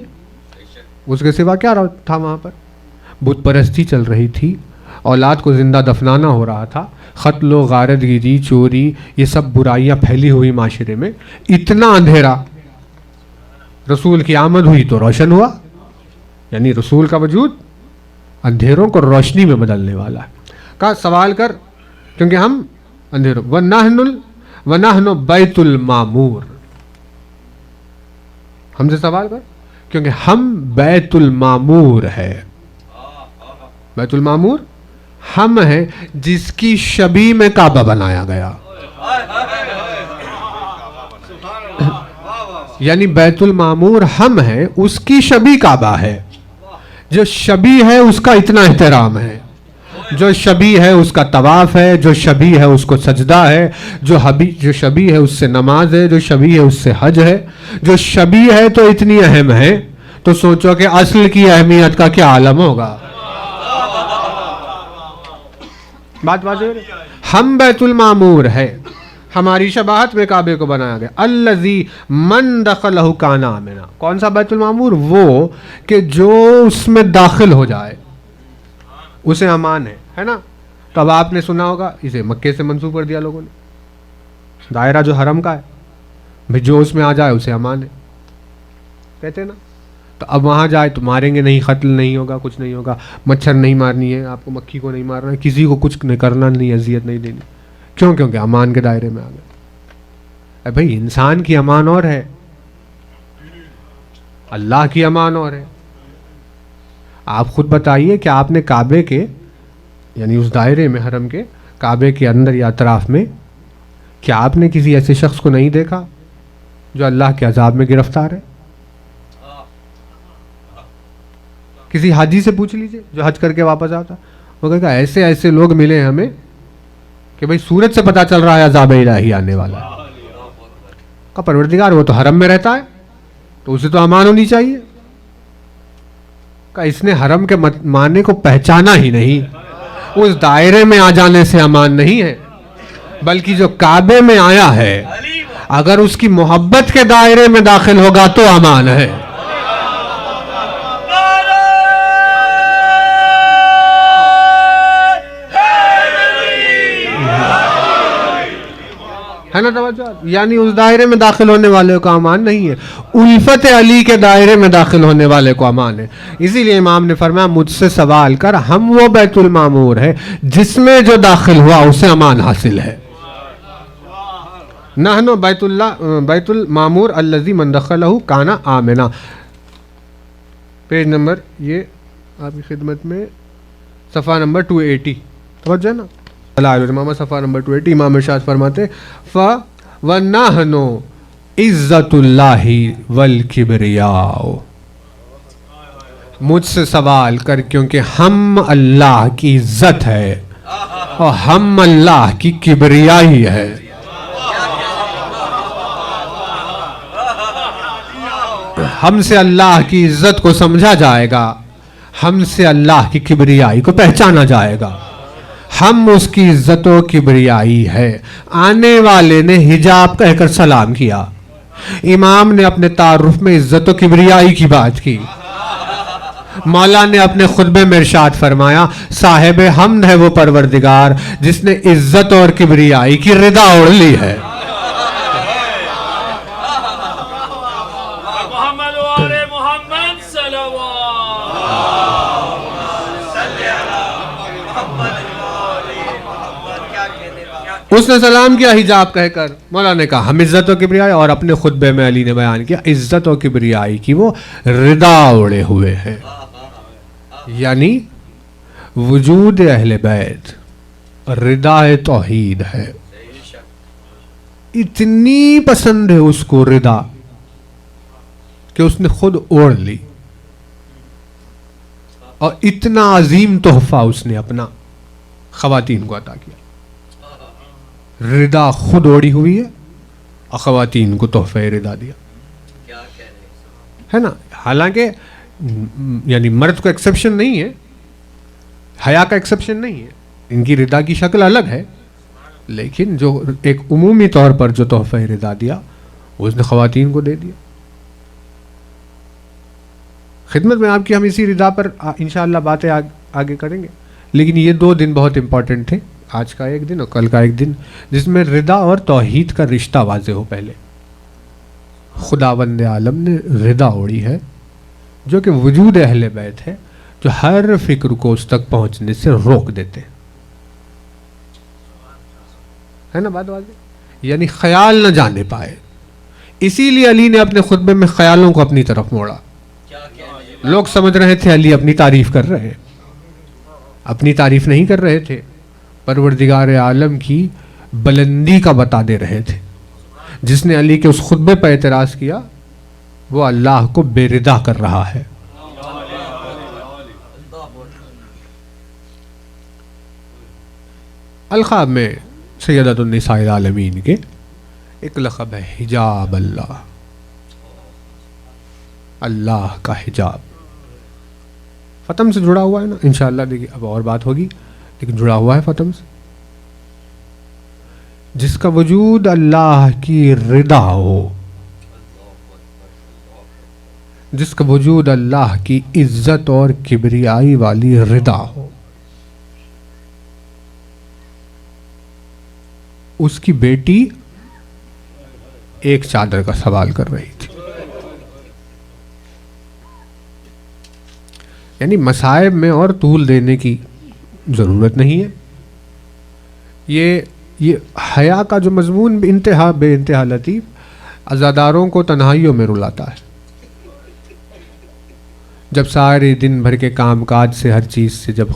اس کے سوا کیا تھا وہاں پر؟ بت پرستی چل رہی تھی، اولاد کو زندہ دفنانا ہو رہا تھا، قتل و غارت گیری، چوری، یہ سب برائیاں پھیلی ہوئی معاشرے میں، اتنا اندھیرا۔ رسول کی آمد ہوئی تو روشن ہوا، یعنی رسول کا وجود اندھیروں کو روشنی میں بدلنے والا ہے۔ کہا سوال کر، کیونکہ ہم اندھیروں، وَنَحْنُ بَيْتُ الْمَعْمُورِ، ہم سے سوال کر کیونکہ ہم بیت المعمور ہے۔ بیت المعمور ہم ہیں جس کی شبیہ میں کعبہ بنایا گیا، یعنی بیت المعمور ہم ہیں، اس کی شبیہ کعبہ ہے۔ جو شبیہ ہے اس کا اتنا احترام ہے، جو شبیہ ہے اس کا طواف ہے، جو شبیہ ہے اس کو سجدہ ہے، جو شبیہ ہے اس سے نماز ہے، جو شبیہ ہے اس سے حج ہے، جو شبیہ ہے تو اتنی اہم ہے، تو سوچو کہ اصل کی اہمیت کا کیا عالم ہوگا۔ بات واضح، ہم بیت المعمور ہے، ہماری شباہت میں کعبے کو بنایا گیا۔ الذی من دخلہ کان آمنا، کون سا بیت المعمور؟ وہ کہ جو اس میں داخل ہو جائے اسے امان ہے نا؟ تو اب آپ نے سنا ہوگا اسے مکے سے منسوب کر دیا لوگوں نے، دائرہ جو حرم کا ہے، بھئی جو اس میں آ جائے اسے امان ہے۔ کہتے ہیں نا. تو اب وہاں جائے تو ماریں گے نہیں, قتل نہیں ہوگا, کچھ نہیں ہوگا, مچھر نہیں مارنی ہے آپ کو, مکھی کو نہیں مارنا ہے, کسی کو کچھ نہیں کرنا, نہیں اذیت نہیں دینی. کیوں؟ کیونکہ امان کے دائرے میں آ گئے. اے بھائی انسان کی امان اور ہے, اللہ کی امان اور ہے. آپ خود بتائیے کہ آپ نے کعبے کے یعنی اس دائرے میں, حرم کے کعبے کے اندر یا اطراف میں, کیا آپ نے کسی ایسے شخص کو نہیں دیکھا جو اللہ کے عذاب میں گرفتار ہے؟ کسی حاجی سے پوچھ لیجئے جو حج کر کے واپس آتا, وہ کہے گا ایسے ایسے لوگ ملے ہمیں کہ بھئی سورج سے پتا چل رہا ہے عذاب الہی آنے والا ہے. کا پروردگار وہ تو حرم میں رہتا ہے تو اسے تو امان ہونی چاہیے. کہ اس نے حرم کے معنی کو پہچانا ہی نہیں, اس دائرے میں آ جانے سے امان نہیں ہے, بلکہ جو کعبے میں آیا ہے اگر اس کی محبت کے دائرے میں داخل ہوگا تو امان ہے. ہے نا توجہ؟ یعنی اس دائرے میں داخل ہونے والے کو امان نہیں ہے, الفت علی کے دائرے میں داخل ہونے والے کو امان ہے. اسی لیے امام نے فرمایا مجھ سے سوال کر, ہم وہ بیت المعمور ہے جس میں جو داخل ہوا اسے امان حاصل ہے. نحن بیت المعمور الذی من دخلہ کان آمنا. پیج نمبر یہ آپ کی خدمت میں صفحہ نمبر 280. توجہ نا, امام صفحہ نمبر 280. امام ارشاد فرماتے وَنَحْنُ عِزَّةُ اللَّهِ وَالْكِبْرِيَاءُ. مجھ سے سوال کر کیونکہ ہم اللہ کی عزت ہے اور ہم اللہ کی کبریائی ہے. ہم سے اللہ کی عزت کو سمجھا جائے گا, ہم سے اللہ کی کبریائی کو پہچانا جائے گا. ہم اس کی عزت و کبریائی ہے. آنے والے نے حجاب کہہ کر سلام کیا. امام نے اپنے تعارف میں عزت و کبریائی کی بات کی. مولا نے اپنے خطبے میں ارشاد فرمایا صاحب حمد ہے وہ پروردگار جس نے عزت اور کبریائی کی رضا اوڑھ لی ہے. اس نے سلام کیا حجاب کہہ کر. مولا نے کہا ہم عزت و کبریائی, اور اپنے خطبے میں علی نے بیان کیا عزت و کبریائی کی وہ رضا اوڑے ہوئے ہیں. یعنی وجود اہل بیت رضا توحید ہے. اتنی پسند ہے اس کو رضا کہ اس نے خود اوڑھ لی, اور اتنا عظیم تحفہ اس نے اپنا خواتین کو عطا کیا. رضا خود اوڑی ہوئی ہے اور خواتین کو تحفہ رضا دیا ہے نا. حالانکہ یعنی مرد کو ایکسیپشن نہیں ہے, حیا کا ایکسیپشن نہیں ہے, ان کی رضا کی شکل الگ ہے, لیکن جو ایک عمومی طور پر جو تحفہ رضا دیا وہ اس نے خواتین کو دے دیا. خدمت میں آپ کی ہم اسی رضا پر انشاءاللہ باتیں آگے کریں گے, لیکن یہ 2 دن بہت امپورٹنٹ تھے, آج کا ایک دن اور کل کا ایک دن, جس میں رضا اور توحید کا رشتہ واضح ہو. پہلے خداوند عالم نے رضا اوڑی ہے جو کہ وجود اہل بیت ہے, جو ہر فکر کو اس تک پہنچنے سے روک دیتے ہے نا بات واضح, یعنی خیال نہ جانے پائے. اسی لیے علی نے اپنے خطبے میں خیالوں کو اپنی طرف موڑا. لوگ سمجھ رہے تھے علی اپنی تعریف کر رہے ہیں, اپنی تعریف نہیں کر رہے تھے, پروردگار عالم کی بلندی کا بتا دے رہے تھے. جس نے علی کے اس خطبے پر اعتراض کیا وہ اللہ کو بے رضا کر رہا ہے. القاب میں سیدۃ النساء العالمین کے ایک لقب ہے حجاب اللہ, اللہ کا حجاب. فتم سے جڑا ہوا ہے نا, انشاءاللہ دیکھیے اب اور بات ہوگی, لیکن جڑا ہوا ہے فتم سے. جس کا وجود اللہ کی رضا ہو, جس کا وجود اللہ کی عزت اور کبریائی والی رضا ہو, اس کی بیٹی ایک چادر کا سوال کر رہی تھی. یعنی مصائب میں اور طول دینے کی ضرورت نہیں ہے. یہ حیا کا جو مضمون بے انتہا لطیف عزاداروں کو تنہائیوں میں رلاتا ہے. جب سارے دن بھر کے کام کاج سے ہر چیز سے جب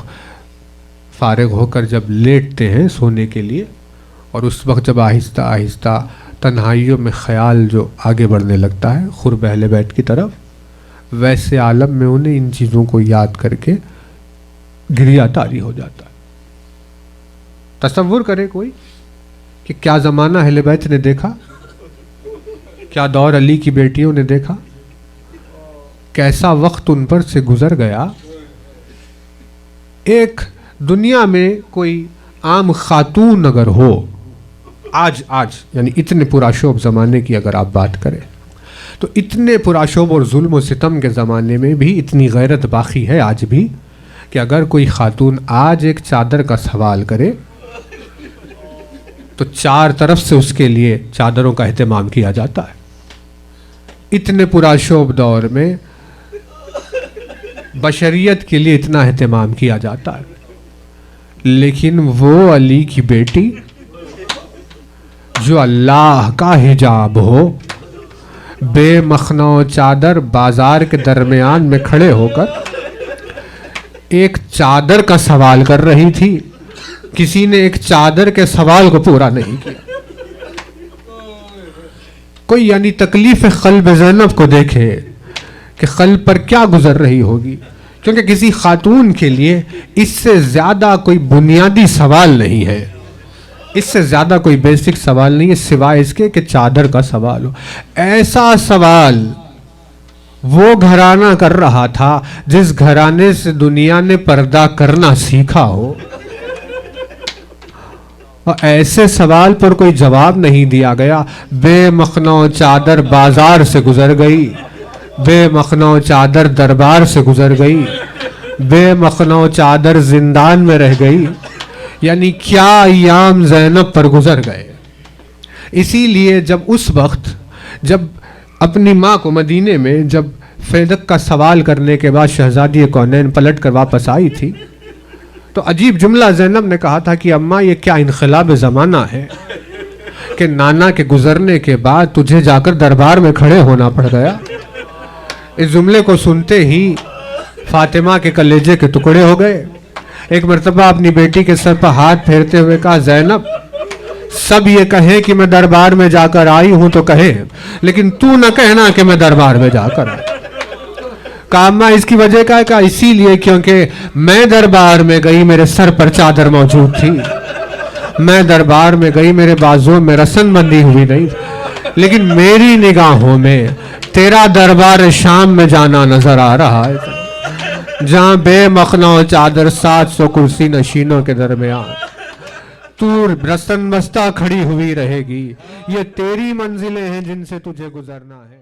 فارغ ہو کر جب لیٹتے ہیں سونے کے لیے، اور اس وقت جب آہستہ آہستہ تنہائیوں میں خیال جو آگے بڑھنے لگتا ہے قرب اہل بیت کی طرف، ویسے عالم میں انہیں ان چیزوں کو یاد کر کے گریہ طاری ہو جاتا ہے. تصور کرے کوئی کہ کیا زمانہ اہل بیت نے دیکھا، کیا دور علی کی بیٹیوں نے دیکھا، کیسا وقت ان پر سے گزر گیا. ایک دنیا میں کوئی عام خاتون اگر ہو آج یعنی اتنے پرآشوب زمانے کی اگر آپ بات کریں تو اتنے پرآشوب اور ظلم و ستم کے زمانے میں بھی اتنی غیرت باقی ہے آج بھی کہ اگر کوئی خاتون آج ایک چادر کا سوال کرے تو چار طرف سے اس کے لیے چادروں کا اہتمام کیا جاتا ہے. اتنے پرآشوب دور میں بشریت کے لیے اتنا اہتمام کیا جاتا ہے. لیکن وہ علی کی بیٹی جو اللہ کا حجاب ہو، بے مخنہ و چادر بازار کے درمیان میں کھڑے ہو کر ایک چادر کا سوال کر رہی تھی. کسی نے ایک چادر کے سوال کو پورا نہیں کیا. کوئی یعنی تکلیف قلب زینب کو دیکھے کہ قلب پر کیا گزر رہی ہوگی، کیونکہ کسی خاتون کے لیے اس سے زیادہ کوئی بنیادی سوال نہیں ہے، اس سے زیادہ کوئی بیسک سوال نہیں ہے سوائے اس کے کہ چادر کا سوال ہو. ایسا سوال وہ گھرانہ کر رہا تھا جس گھرانے سے دنیا نے پردہ کرنا سیکھا ہو، اور ایسے سوال پر کوئی جواب نہیں دیا گیا. بے مخنہ و چادر بازار سے گزر گئی، بے مخنہ و چادر دربار سے گزر گئی، بے مخنہ و چادر زندان میں رہ گئی. یعنی کیا ایام زینب پر گزر گئے. اسی لیے جب اس وقت جب اپنی ماں کو مدینے میں جب فیدق کا سوال کرنے کے بعد شہزادی کونین پلٹ کر واپس آئی تھی تو عجیب جملہ زینب نے کہا تھا کہ اماں یہ کیا انقلاب زمانہ ہے کہ نانا کے گزرنے کے بعد تجھے جا کر دربار میں کھڑے ہونا پڑ گیا. اس جملے کو سنتے ہی فاطمہ کے کلیجے کے ٹکڑے ہو گئے. ایک مرتبہ اپنی بیٹی کے سر پر ہاتھ پھیرتے ہوئے کہا زینب سب یہ کہیں کہ میں دربار میں جا کر آئی ہوں تو کہیں، لیکن تو نہ کہنا کہ میں دربار میں جا کر آئی. کامہ اس کی وجہ کا ہے کہ اسی لیے کیونکہ میں دربار میں گئی میرے سر پر چادر موجود تھی، میں دربار میں گئی میرے بازوں میں رسن بندی ہوئی نہیں، لیکن میری نگاہوں میں تیرا دربار شام میں جانا نظر آ رہا ہے جہاں بے مخنہ و چادر 700 کرسی نشینوں کے درمیان تو رسن بستہ کھڑی ہوئی رہے گی. یہ تیری منزلیں ہیں جن سے تجھے گزرنا ہے.